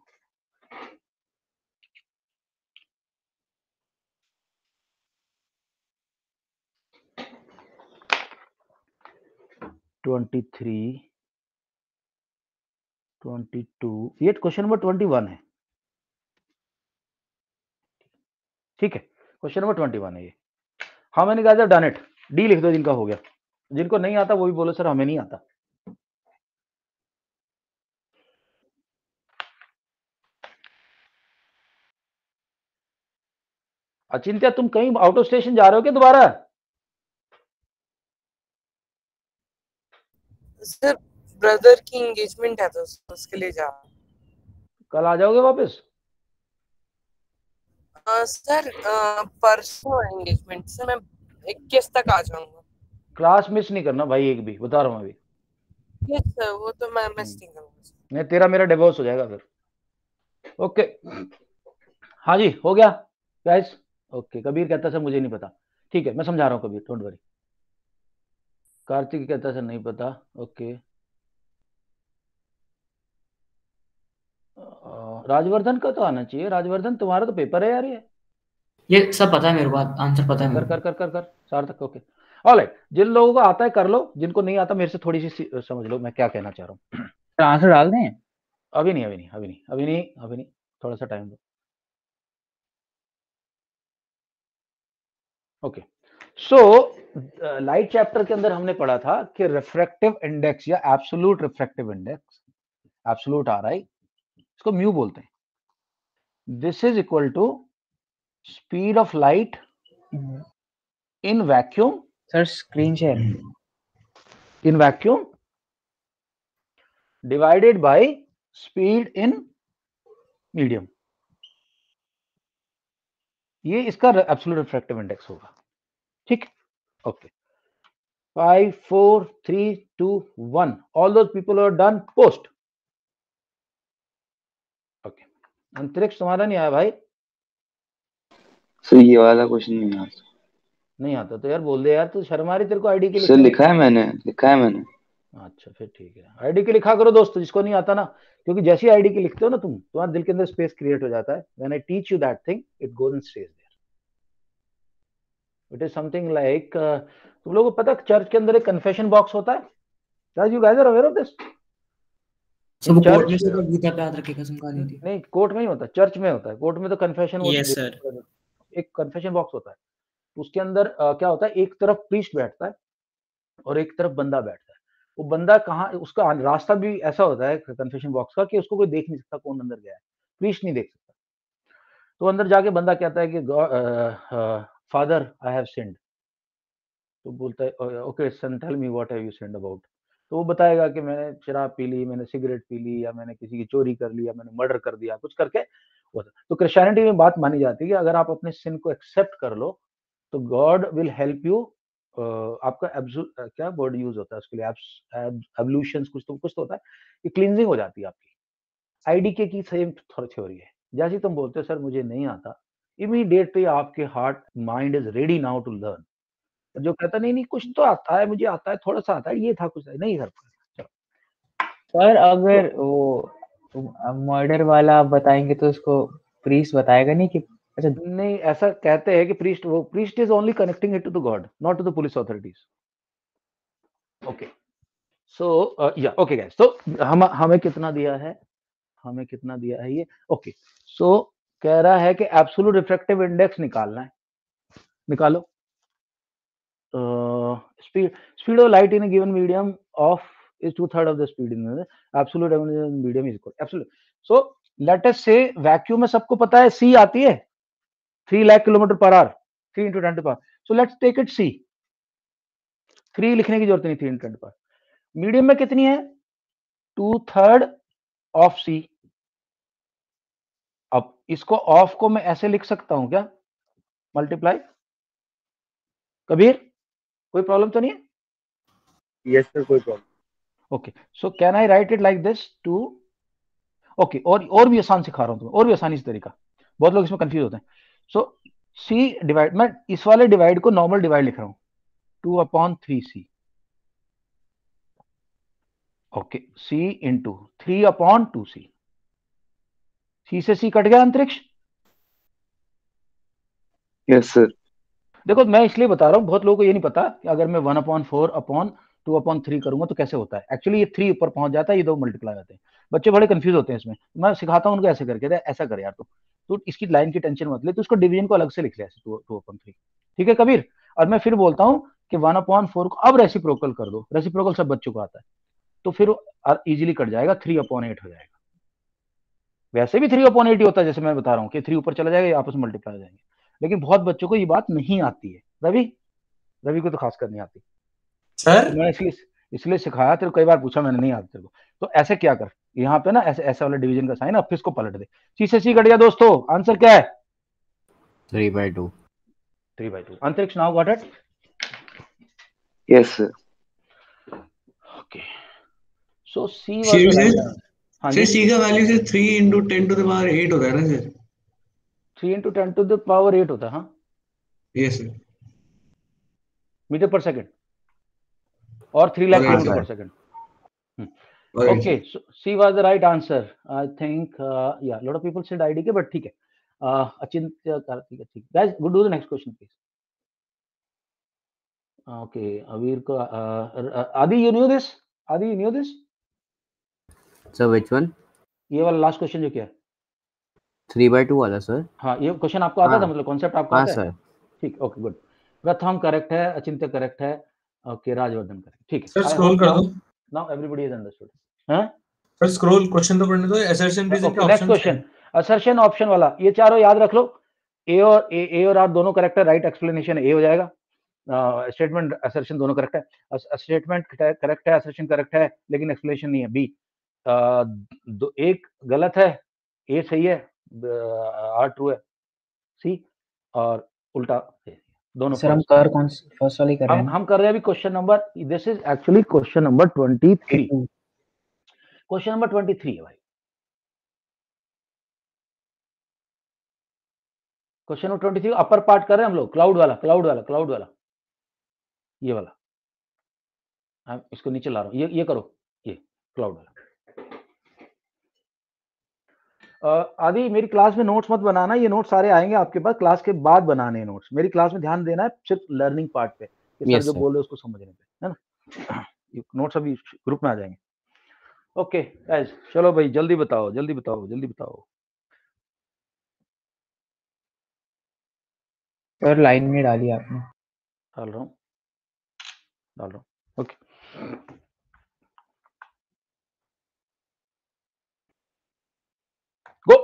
23 22, ये क्वेश्चन नंबर 21 है, ठीक है। क्वेश्चन नंबर 21 है ये। हाँ, मैंने कहा था डन इट, डी लिख दो जिनका हो गया, जिनको नहीं आता वो भी बोलो सर हमें नहीं आता। अचिंत्य, तुम कहीं आउट ऑफ स्टेशन जा रहे हो क्या दोबारा? सर ब्रदर की एंगेजमेंट है तो उसके लिए जा रहा कल आ जाओगे वापस? सर परसों एंगेजमेंट से मैं 21 तक आ जाऊंगा। क्लास मिस नहीं करना भाई, एक भी बता रहा हूँ अभी। यस सर, वो तो मैं मिस नहीं करूंगा। नहीं, तेरा मेरा डिवोर्स हो जाएगा फिर। ओके, हाँ जी, हो गया गाइस? ओके, कबीर कहता सर मुझे नहीं पता। ठीक है, मैं समझा रहा हूँ कबीर, डोंट वरी। कार्तिक कहता सर नहीं पता। ओके, राजवर्धन का तो आना चाहिए। राजवर्धन, तुम्हारा तो पेपर है यार। ये सब पता है मेरे को, आंसर पता है कर मेरे कर कर कर कर सार्थक। ओके, ऑलराइट, जिन लोगों को आता है कर लो, जिनको नहीं आता मेरे से थोड़ी सी समझ लो मैं क्या कहना चाह रहा हूँ। आंसर डाल दें? अभी नहीं, अभी नहीं, अभी नहीं, अभी नहीं, अभी नहीं, थोड़ा सा टाइम दो। ओके, सो लाइट चैप्टर के अंदर हमने पढ़ा था कि रिफ्रैक्टिव इंडेक्स या एब्सोल्यूट रिफ्रैक्टिव इंडेक्स, एब्सोल्यूट आ रहा है, इसको म्यू बोलते हैं। This is equal to speed of light in vacuum, sir screen share, in vacuum divided by speed in medium. ये इसका एब्सोल्यूट रिफ्रैक्टिव इंडेक्स होगा। ठीक, okay, 5 4 3 2 1, all those people are done post. Okay, Antariksh तुम्हारा नहीं आया भाई? सर ये वाला क्वेश्चन नहीं आता। नहीं आता तो यार बोल दे यार, तू शर्मा रही, तेरे को आईडी के सर लिखा है मैंने, लिखा है मैंने। अच्छा फिर ठीक है, आईडी के लिखा करो दोस्तों, जिसको नहीं आता ना, क्योंकि जैसी आईडी के लिखते हो ना तुम, तुम्हारे दिल के अंदर स्पेस क्रिएट हो जाता है। When I teach you that thing, it goes and stage there. It is something like, तुम लोगों को पता है चर्च के अंदर एक कन्फेशन बॉक्स होता है? Guys, you guys are aware of this? सब कोर्ट में से तो गीता पे याद रखे कसम खा दी थी। नहीं, कोर्ट में ही होता है, चर्च में होता है। कोर्ट में तो कन्फेशन Yes, sir. एक कन्फेशन बॉक्स होता है, उसके अंदर क्या होता है, एक तरफ प्रीस्ट बैठता है और एक तरफ बंदा बैठता है। वो बंदा कहाँ, उसका रास्ता भी ऐसा होता है कन्फेशन बॉक्स का कि उसको कोई देख नहीं सकता कौन अंदर गया है, प्रीस्ट नहीं देख सकता। तो अंदर जाके बंदा कहता है कि फादर आई हैव सिन्ड। तो बोलता है okay son tell me what have you sinned about. तो वो बताएगा कि मैंने शराब पी ली, मैंने सिगरेट पी ली, या मैंने किसी की चोरी कर ली, या मैंने मर्डर कर दिया, कुछ करके। तो क्रिश्चियनिटी में बात मानी जाती है कि अगर आप अपने सिन को एक्सेप्ट कर लो तो गॉड विल हेल्प यू। आपका क्या वर्ड यूज होता है उसके लिए, एब्लूशंस कुछ तो होता है, ये क्लींजिंग हो जाती है आपकी। आईडीके की सेम थ्योरी है। जैसे तुम बोलते हो सर मुझे नहीं आता, इमीडिएटली आपके heart mind is ready now to learn. जो कहता नहीं कुछ तो आता है, मुझे आता है, थोड़ा सा आता है, ये था कुछ नहीं सर। सर अगर वो मर्डर वाला बताएंगे तो उसको प्रीस्ट बताएगा नहीं कि अच्छा? नहीं, ऐसा कहते हैं कि priest is only connecting it to the god, not to the police authorities. Okay, so yeah okay guys, तो हमें कितना दिया है, हमें कितना दिया है ये? ओके, सो कह रहा है कि एब्सोल्यूट रिफ्रैक्टिव इंडेक्स निकालना है, निकालो। Speed of light in a given medium of is 2/3 of the speed in the absolute medium is equal absolute. So let us say vacuum में सबको पता है c आती है 3 lakh kilometre per hour, 3 into 10 to the power. So let's take it c, 3 लिखने की जरूरत नहीं, 3 into 10 to the power. Medium में कितनी है? 2/3 of c. अब इसको ऑफ को मैं ऐसे लिख सकता हूं क्या, मल्टीप्लाई? कबीर कोई प्रॉब्लम तो नहीं है? यस सर, कोई problem. Okay, so can I write it like this too? Okay, और भी आसान सिखा रहा हूं तुम्हें, और भी आसानी से तरीका, बहुत लोग इसमें कंफ्यूज होते हैं। सो सी डिवाइड, मैं इस वाले डिवाइड को नॉर्मल डिवाइड लिख रहा हूं, 2/3c। Okay, c into 3/2c। c से c कट गया अंतरिक्ष? Yes sir. देखो मैं इसलिए बता रहा हूं, बहुत लोगों को ये नहीं पता कि अगर मैं 1/4/2/3 करूंगा तो कैसे होता है। एक्चुअली ये 3 ऊपर पहुंच जाता है, ये 2 मल्टीप्लाई होते हैं। बच्चे बड़े कंफ्यूज होते हैं इसमें, मैं सिखाता हूं उनको ऐसे करके, ऐसा कर यार तो इसकी लाइन की टेंशन मत ले, तो उसको डिवीजन को अलग से लिख ले ऐसे 2/3। ठीक है कबीर? और मैं फिर बोलता हूं कि 1/4 को अब रेसिप्रोकल कर दो, रेसिप्रोकल सब बच्चों को आता है, तो फिर इजीली कट जाएगा, 3/8 हो जाएगा। वैसे भी 3/8 ही होता है, जैसे मैं बता रहा हूँ कि 3 ऊपर चला जाएगा, आपस में मल्टीप्लाई हो जाएंगे। लेकिन बहुत बच्चों को ये बात नहीं आती है। रवि को तो खासकर नहीं आती सर, मैं इसलिए सिखाया, तेरे को कई बार पूछा मैंने, नहीं आता तेरे को। तो ऐसे क्या कर, यहाँ पे ना ऐसे ऐसे वाला डिवीजन का साइन, अब फिर इसको पलट दे। सी से सी कट गया दोस्तों, आंसर क्या है? 3/2. 3/2. अंतरिक्ष, now got it? Yes, sir. Okay, so she was the right answer. हाँ सर जी, सी का वैल्यू से 3 into 10 to the power 8 होता है ना sir? 3 into 10 to the power 8 होता है। हाँ, यस सर। मीटर पर सेकंड और 3 लाख Alright, किलोमीटर sir. पर second. Alright, Okay, so C was the right answer. I think, yeah, a lot of people said IDK, but ठीक है. Achintya Karthik, ठीक. Guys, we'll do the next question, please. Okay, Avir ko, Adi, you knew this? Adi, you knew this? So which one? ये वाला last question जो किया है। 3/2 वाला sir? हाँ, ये क्वेश्चन आपको आता था, हाँ मतलब कॉन्सेप्ट आपको हाँ आता है? सर। ठीक, ओके, गुड। प्रथम करेक्ट है, अचिंत्य करेक्ट है, ओके, राजवर्धन करेक्ट, ठीक है। सर I स्क्रॉल hope कर now दो। now everybody is understood. हाँ, सर स्क्रॉल क्वेश्चन तो पढ़ने दो। असर्शन रीजन के ओके, नेक्स्ट ऑप्शंस क्या क्वेश्चन, असर्शन ऑप्शन वाला, ये चारों याद रख लो। ए और आर दोनों करेक्ट है, राइट एक्सप्लेनेशन ए हो जाएगा। स्टेटमेंट असर्शन दोनों करेक्ट है, स्टेटमेंट करेक्ट है, असर्शन करेक्ट है, लेकिन एक्सप्लेनेशन नहीं है, बी। एक गलत है, ए सही है, आर ट्रू है, सी और उल्टा है, दोनों सर हम false। कर कौन फर्स्ट वाली कर रहे हैं ना? हम कर रहे हैं अभी question number, this is actually question number 23। 82। Question number 23 है भाई। क्वेश्चन नंबर 23 अपर पार्ट कर रहे हैं हम लोग, क्लाउड वाला, ये वाला। मैं इसको नीचे ला रहा हूँ, ये करो, ये क्लाउड वाला। आदि, मेरी क्लास में नोट्स मत बनाना, ये नोट्स सारे आएंगे आपके पास, क्लास के बाद बनाने हैं नोट्स। मेरी क्लास में ध्यान देना है सिर्फ लर्निंग पार्ट पे, कि सर Yes, जो sir. बोल रहे हैं उसको समझने पे, है ना। नोट्स अभी ग्रुप में आ जाएंगे। ओके गाइस, चलो भाई, जल्दी बताओ, जल्दी बताओ, जल्दी बताओ। सर लाइन में डाली आपने। डाल रहा हूँ, ओके। गो।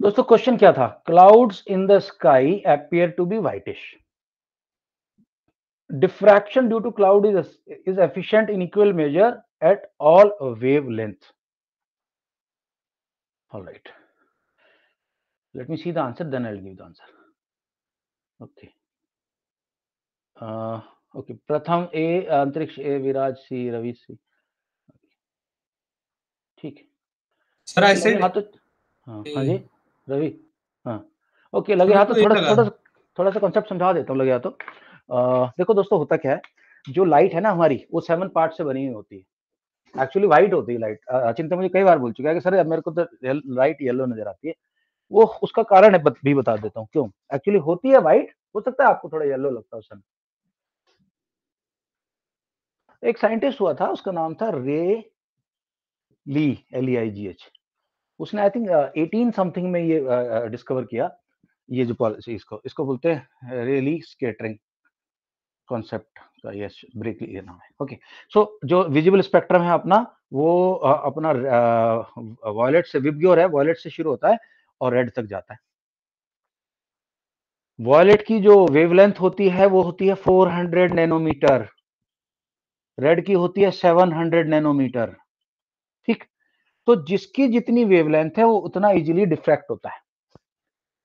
दोस्तों क्वेश्चन क्या था? Clouds in the sky appear to be whitish. Diffraction due to cloud is efficient in equal measure at all wavelength. All right. Let me see the answer, then I'll give the answer. Okay. Okay. प्रथम A, Antariksh A, Viraj C, Ravi C. ठीक है sir I लगे said हाथ तो, हाँ जी रवि, हाँ okay, लगे हाथ तो थोड़ा सा कॉन्सेप्ट समझा देता हूँ, लगे हाथ तो। देखो दोस्तों, होता क्या है, जो लाइट है ना हमारी, वो 7 पार्ट से बनी हुई होती है। एक्चुअली व्हाइट होती है लाइट। चिंता मुझे कई बार बोल चुका है कि सर मेरे को तो लाइट येलो नजर आती है। वो उसका कारण है, भी बता देता हूँ क्यों। एक्चुअली होती है व्हाइट, हो सकता है आपको थोड़ा येलो लगता है उस समय। एक साइंटिस्ट हुआ था, उसका नाम था रे ली, LEIGH। उसने आई थिंक 18 समथिंग में ये डिस्कवर किया, ये जो पॉलिसी, इसको बोलते हैं रेली स्कैटरिंग कॉन्सेप्ट का, ये ब्रेकली ये नाम है। ओके, सो जो विजिबल स्पेक्ट्रम है अपना, वो अपना वॉयलेट से, विबग्योर है, वॉयलेट से शुरू होता है और रेड तक जाता है। वॉयलेट की जो वेवलेंथ होती है वो होती है 400 नैनोमीटर, रेड की होती है 700 नैनोमीटर। ठीक, तो जिसकी जितनी वेवलेंथ है वो उतना इजीली डिफ्रैक्ट होता है।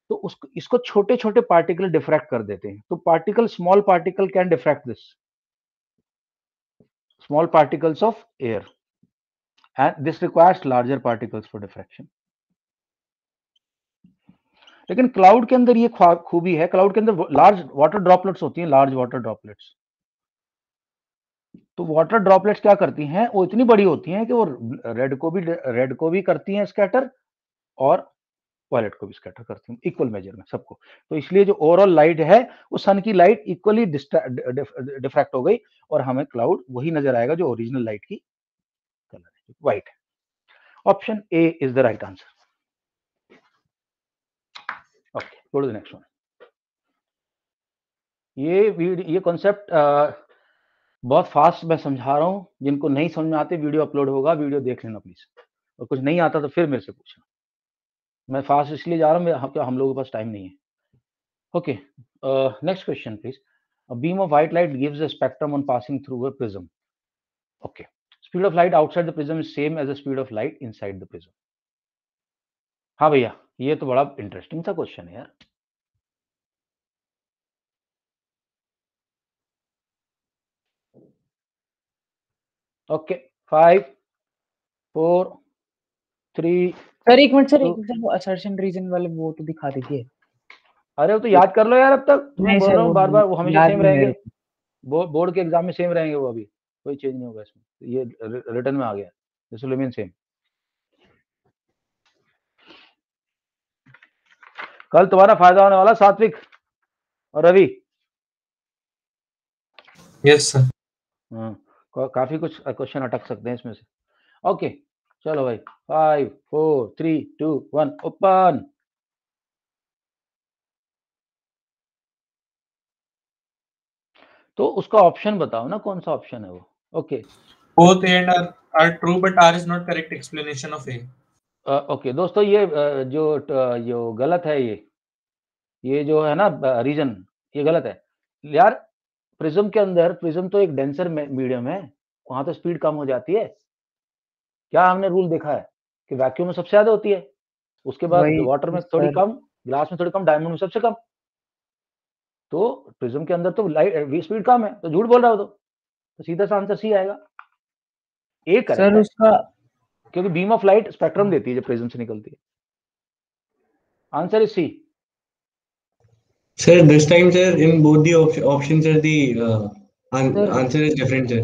तो उसको, इसको छोटे छोटे पार्टिकल डिफ्रैक्ट कर देते हैं। तो particle, small particle can diffract this, small particles of air, and this requires larger particles for diffraction. लेकिन क्लाउड के अंदर ये खूबी है, क्लाउड के अंदर लार्ज वाटर ड्रॉपलेट्स होती हैं, लार्ज वाटर ड्रॉपलेट्स। तो वाटर ड्रॉपलेट्स क्या करती हैं, वो इतनी बड़ी होती हैं कि वो रेड को भी करती हैं स्कैटर और वायलेट को भी स्कैटर करती हैं इक्वल मेजर में सबको। तो इसलिए जो ओवरऑल लाइट है वो सन की लाइट इक्वली डिफ्रैक्ट हो गई और हमें क्लाउड वही नजर आएगा जो ओरिजिनल लाइट की कलर है, व्हाइट है। Option A is the right answer. Okay, go to the next one. ये कॉन्सेप्ट बहुत फास्ट मैं समझा रहा हूँ, जिनको नहीं समझ में आते वीडियो अपलोड होगा, वीडियो देख लेना प्लीज, और कुछ नहीं आता तो फिर मेरे से पूछना। मैं फास्ट इसलिए जा रहा हूँ, हम लोगों के पास टाइम नहीं है। Okay, next question please. A beam of white light gives a spectrum on passing through a prism. Okay, speed of light outside the prism is same as the speed of light inside the prism. हाँ भैया, ये तो बड़ा interesting सा question है यार। Okay, 5 4 3 sir एक minute sir, वो असर्शन रीजन वाले वो तो दिखा दीजिए। अरे वो तो याद कर लो यार, अब तक मैं बोल रहा हूँ बार बार, वो हमेशा सेम रहेंगे, बोर्ड के एग्जाम में सेम रहेंगे वो, अभी कोई चेंज नहीं होगा इसमें, ये रिटर्न में आ गया, दिस विल रिमेन सेम। कल तुम्हारा फायदा होने वाला सात्विक और रवि। Yes sir. काफी कुछ क्वेश्चन अटक सकते हैं इसमें से। ओके चलो भाई, 5 4 3 2 1 ओपन। तो उसका ऑप्शन बताओ ना, कौन सा ऑप्शन है वो। Okay, both A and R are true but R is not correct explanation of A. Okay दोस्तों, ये जो गलत है, ये जो है ना रीजन, ये गलत है यार। प्रिज्म के अंदर, प्रिज्म तो एक डेंसर मीडियम है, वहां तो स्पीड कम हो जाती है। क्या हमने रूल देखा है कि वैक्यूम में सबसे ज्यादा होती है, उसके बाद वाटर में थोड़ी कम, ग्लास में थोड़ी कम, डायमंड में सबसे कम। तो प्रिज्म के अंदर तो लाइट स्पीड कम है, तो झूठ बोल रहा हो तो सीधा सा आंसर सी आएगा, ए करेक्ट सर उसका, क्योंकि बीम ऑफ लाइट स्पेक्ट्रम देती है जब प्रिज्म से निकलती है। Answer is C. Sir, this time, sir, in both the options, sir, the answer is different, sir.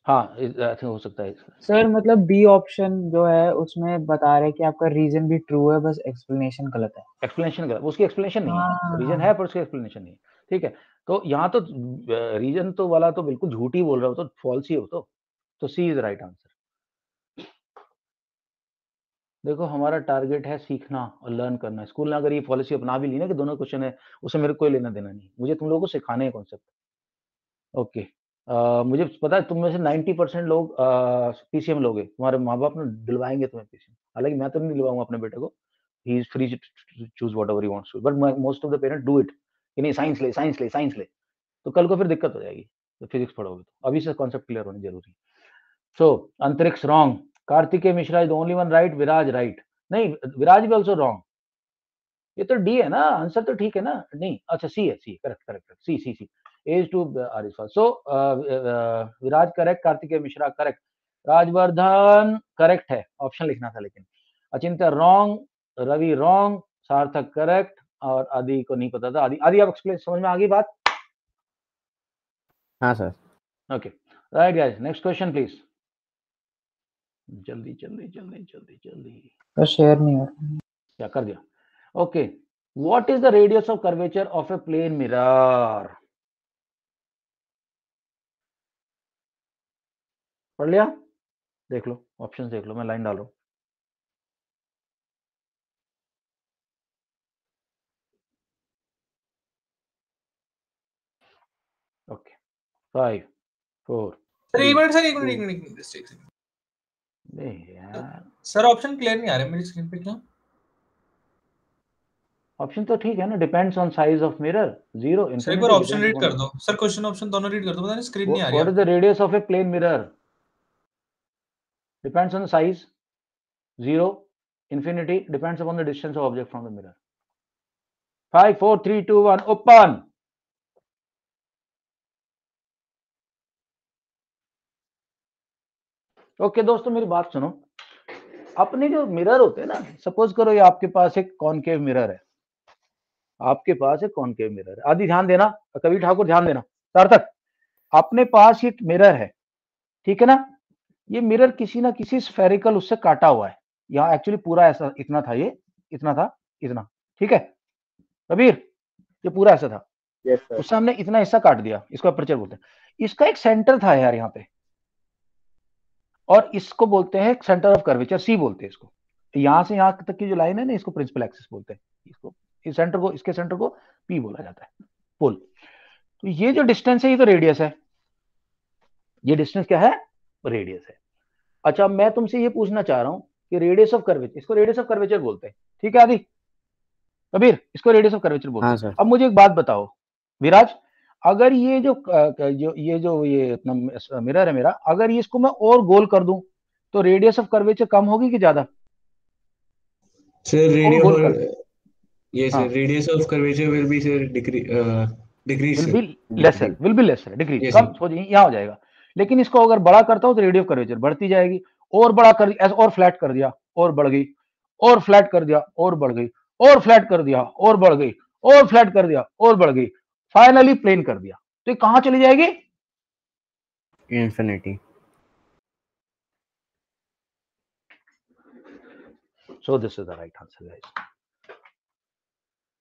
हाँ, ऐसा हो सकता है सर। मतलब बी ऑप्शन जो है उसमें बता रहे हैं कि आपका रीजन भी ट्रू है, बस एक्सप्लेनेशन गलत है। एक्सप्लेनेशन गलत, उसकी एक्सप्लेनेशन नहीं है, रीजन है पर उसकी एक्सप्लेनेशन नहीं है। ठीक है, तो यहाँ तो रीजन तो वाला तो बिल्कुल झूठ ही बोल रहा हो, तो फॉल्स ही हो, तो सी इज राइट आंसर। देखो हमारा टारगेट है सीखना और लर्न करना। स्कूल ने अगर ये पॉलिसी अपना भी ली ना कि दोनों क्वेश्चन है, उससे मेरे को कोई लेना देना नहीं, मुझे तुम लोगों को सिखाने हैं कॉन्सेप्ट। ओके, मुझे पता है तुम में से 90% लोग पीसीएम लोगे, तुम्हारे माँ बाप ने दिलवाएंगे तुम्हें पीसीएम, हालांकि मैं तो नहीं दिलवाऊंगा अपने बेटे को, he is free to choose whatever he wants to, but most of the parents do it कि नहीं साइंस ले साइंस ले साइंस ले, तो कल को फिर दिक्कत हो जाएगी, तो फिजिक्स पढ़ोगे तो अभी से कॉन्सेप्ट क्लियर होने जरूरी है। सो अंतरिक्ष wrong, Kartikeya Mishra is the only one right, Viraj right, नहीं विराज भी ऑल्सो रॉन्ग। ये तो डी है ना, आंसर तो ठीक है ना, नहीं अच्छा सी है, C correct correct, C C C as two R is first. So Viraj correct, Kartikeya Mishra correct, Rajvardhan correct है, ऑप्शन लिखना था लेकिन। Achintya wrong, Ravi wrong, Sarthak correct, और आदि को नहीं पता था। आदि आप एक्सप्लेन, समझ में आ गई बात? हाँ sir. Okay right guys, next question please. जल्दी जल्दी जल्दी जल्दी जल्दी, तो शेयर नहीं हो रहा, क्या कर दिया। Okay, what is the radius of curvature of a plane mirror? पढ़ लिया? देख लो ऑप्शन, देख लो, मैं लाइन डाल रहा हूं। ओके 5 4 सर एक मिनट सर, एक मिनट यार, सर ऑप्शन क्लियर नहीं आ रहा मेरी स्क्रीन पे। क्या ऑप्शन तो ठीक है ना, depends on size of mirror, 0 sir एक बार ऑप्शन रीड कर दो सर, क्वेश्चन ऑप्शन दोनों रीड कर दो, पता नहीं स्क्रीन नहीं आ रही। What is the radius of a plane mirror? Depends on size, 0, infinity, depends upon the distance of object from the mirror. 5 4 3 2 1 open. Okay दोस्तों मेरी बात सुनो, अपने जो मिरर होते हैं ना, सपोज करो ये आपके पास एक कॉनकेव मिरर है, आपके पास एक कॉनकेव मिरर है। आदि ध्यान देना, कवि ठाकुर ध्यान देना, सार्थक अपने पास एक मिरर है, ठीक है ना, ये मिरर किसी ना किसी स्फेरिकल उससे काटा हुआ है, यहाँ एक्चुअली पूरा ऐसा इतना था, ये इतना था, इतना, ठीक है कबीर, ये पूरा ऐसा था, यस सर, उससे हमने इतना हिस्सा काट दिया, इसको अपर्चर बोलते हैं। इसका एक सेंटर था यार यहाँ पे, और इसको बोलते हैं सेंटर ऑफ कर्वेचर, सी बोलते हैं इसको। यहां से यहां तक की जो लाइन है ना, इसको प्रिंसिपल एक्सिस बोलते हैं, इसको इस सेंटर को, इसके सेंटर को पी बोला जाता है, पुल। तो ये जो डिस्टेंस है ये तो रेडियस है, ये डिस्टेंस क्या है, रेडियस है। अच्छा मैं तुमसे ये पूछना चाह रहा हूं कि रेडियस ऑफ कर्वेचर, इसको रेडियस ऑफ कर्वेचर बोलते हैं, ठीक है आदि कबीर, इसको रेडियस ऑफ कर्वेचर बोलते हैं। सर। अब मुझे एक बात बताओ विराज, अगर ये जो ये मिरर है मेरा, अगर ये इसको मैं और गोल कर दूं तो रेडियस ऑफ कर्वेचर कम होगी कि ज्यादा? Sir radius of curvature will be sir decrease, will be lesser, decrease, कम हो जाएगी, यहाँ हो जाएगा। लेकिन इसको अगर बड़ा करता हूं तो रेडियस ऑफ कर्वेचर बढ़ती जाएगी, और बड़ा कर दिया और फ्लैट कर दिया और बढ़ गई, और फ्लैट कर दिया और बढ़ गई, और फ्लैट कर दिया और बढ़ गई, और फ्लैट कर दिया और बढ़ गई, फाइनली प्लेन कर दिया, तो ये कहां चली जाएगी? Infinity. So this is the right answer guys.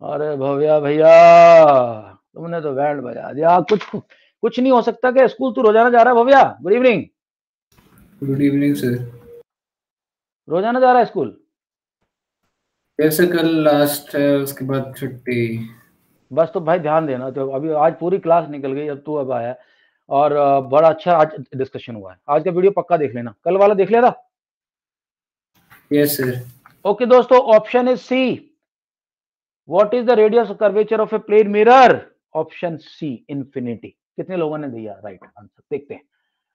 अरे भव्या भैया तुमने तो बैंड बजा दिया, कुछ नहीं हो सकता क्या? स्कूल तू रोजाना जा रहा है Bhavya? Good evening. Good evening sir. रोजाना जा रहा है स्कूल? कैसे कल लास्ट है, उसके बाद छुट्टी। बस तो भाई ध्यान देना, तो अभी आज पूरी क्लास निकल गई, अब तू अब आया, और बड़ा अच्छा आज डिस्कशन हुआ है। आज का वीडियो पक्का देख लेना, कल वाला देख लिया था? Yes sir. ओके दोस्तों, option is C, what is the radius of curvature of a plane mirror? Option C infinity. कितने लोगों ने दिया राइट आंसर, देखते हैं।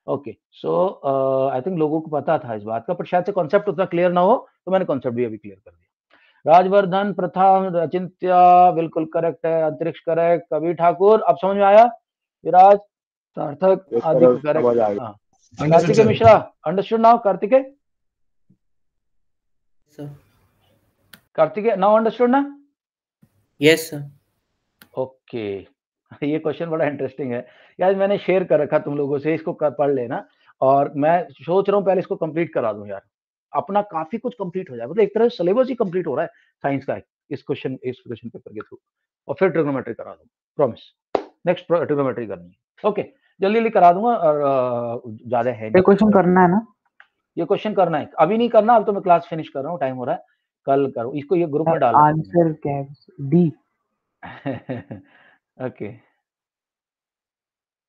ओके सो आई थिंक लोगों को पता था इस बात का, पर शायद से कॉन्सेप्ट उतना क्लियर ना हो, तो मैंने कॉन्सेप्ट भी अभी क्लियर कर दिया। राजवर्धन, प्रथम, अचिंत्या बिल्कुल करेक्ट है, अंतरिक्ष करेक्ट, कबीर ठाकुर अब समझ में आया, Viraj, Sarthak Aadi correct. Kartikeya Mishra understood now? Kartikeya now understood ना? Yes sir. ओके ये क्वेश्चन बड़ा इंटरेस्टिंग है यार, मैंने शेयर कर रखा तुम लोगों से, इसको पढ़ लेना, और मैं सोच रहा हूँ पहले इसको कंप्लीट करा दूं यार, अपना काफी कुछ कंप्लीट हो जाए, मतलब एक तरह से सिलेबस ही कंप्लीट हो रहा है साइंस का इस क्वेश्चन पेपर के थ्रू, और फिर ट्रिग्नोमेट्री करा दूं, प्रॉमिस नेक्स्ट ट्रिग्नोमेट्री करनी है। ओके जल्दी जल्दी करा दूंगा, और ज्यादा है ये क्वेश्चन करना है ना? ये क्वेश्चन करना है, अभी नहीं करना, अब तो मैं क्लास फिनिश कर रहा हूँ, टाइम हो रहा है, कल करो इसको, ये ग्रुप में डालो। आंसर क्या है? डी। ओके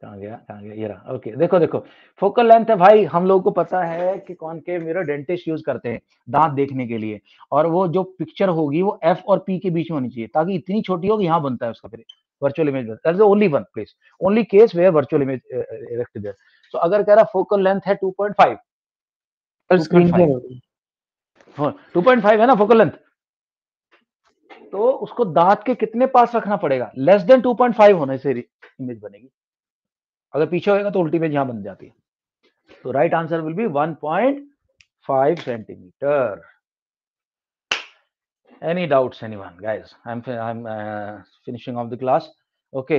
कहाँ गया ये रहा। ओके देखो फोकल लेंथ है भाई, हम लोगों को पता है कि कॉनकेव मिरर डेंटिस्ट यूज करते हैं दांत देखने के लिए, और वो जो पिक्चर होगी वो एफ और पी के बीच में होनी चाहिए, ताकि इतनी छोटी हो कि यहाँ बनता है उसका फिर virtual image, that is only one place, only case where virtual image erected there. So अगर कह रहा फोकल लेंथ है 2.5, स्क्रीन पे 2.5 है ना फोकल लेंथ, तो उसको दांत के कितने पास रखना पड़ेगा? लेस देन 2.5 होने से इमेज बनेगी, अगर पीछे होगा तो उल्टी इमेज यहां बन जाती है। तो right answer will be 1.5 centimetre. Any doubts anyone guys? I'm finishing off the class. Okay,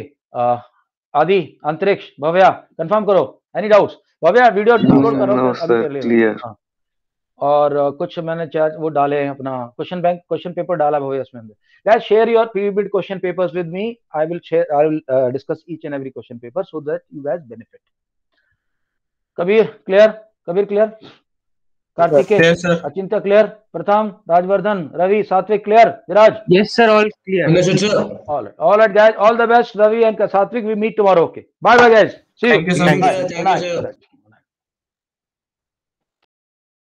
Aadi, Antariksh, Bhavya confirm करो, any doubts? Bhavya video download करो। No sir clear. और कुछ मैंने चैट वो डाले हैं, अपना क्वेश्चन पेपर डाला भव्या उसमें अंदर। Guys, share your pre-bid question papers with me. I will discuss each and every question paper so that you guys benefit. Kabir clear? Kartikeya, Achintya clear, प्रथम, राजवर्धन, रवि, सात्विक clear, Viraj? Yes sir, all clear. All right guys, all the best Ravi and Satvik, we meet tomorrow. Okay, bye guys, see you. Thank you sir.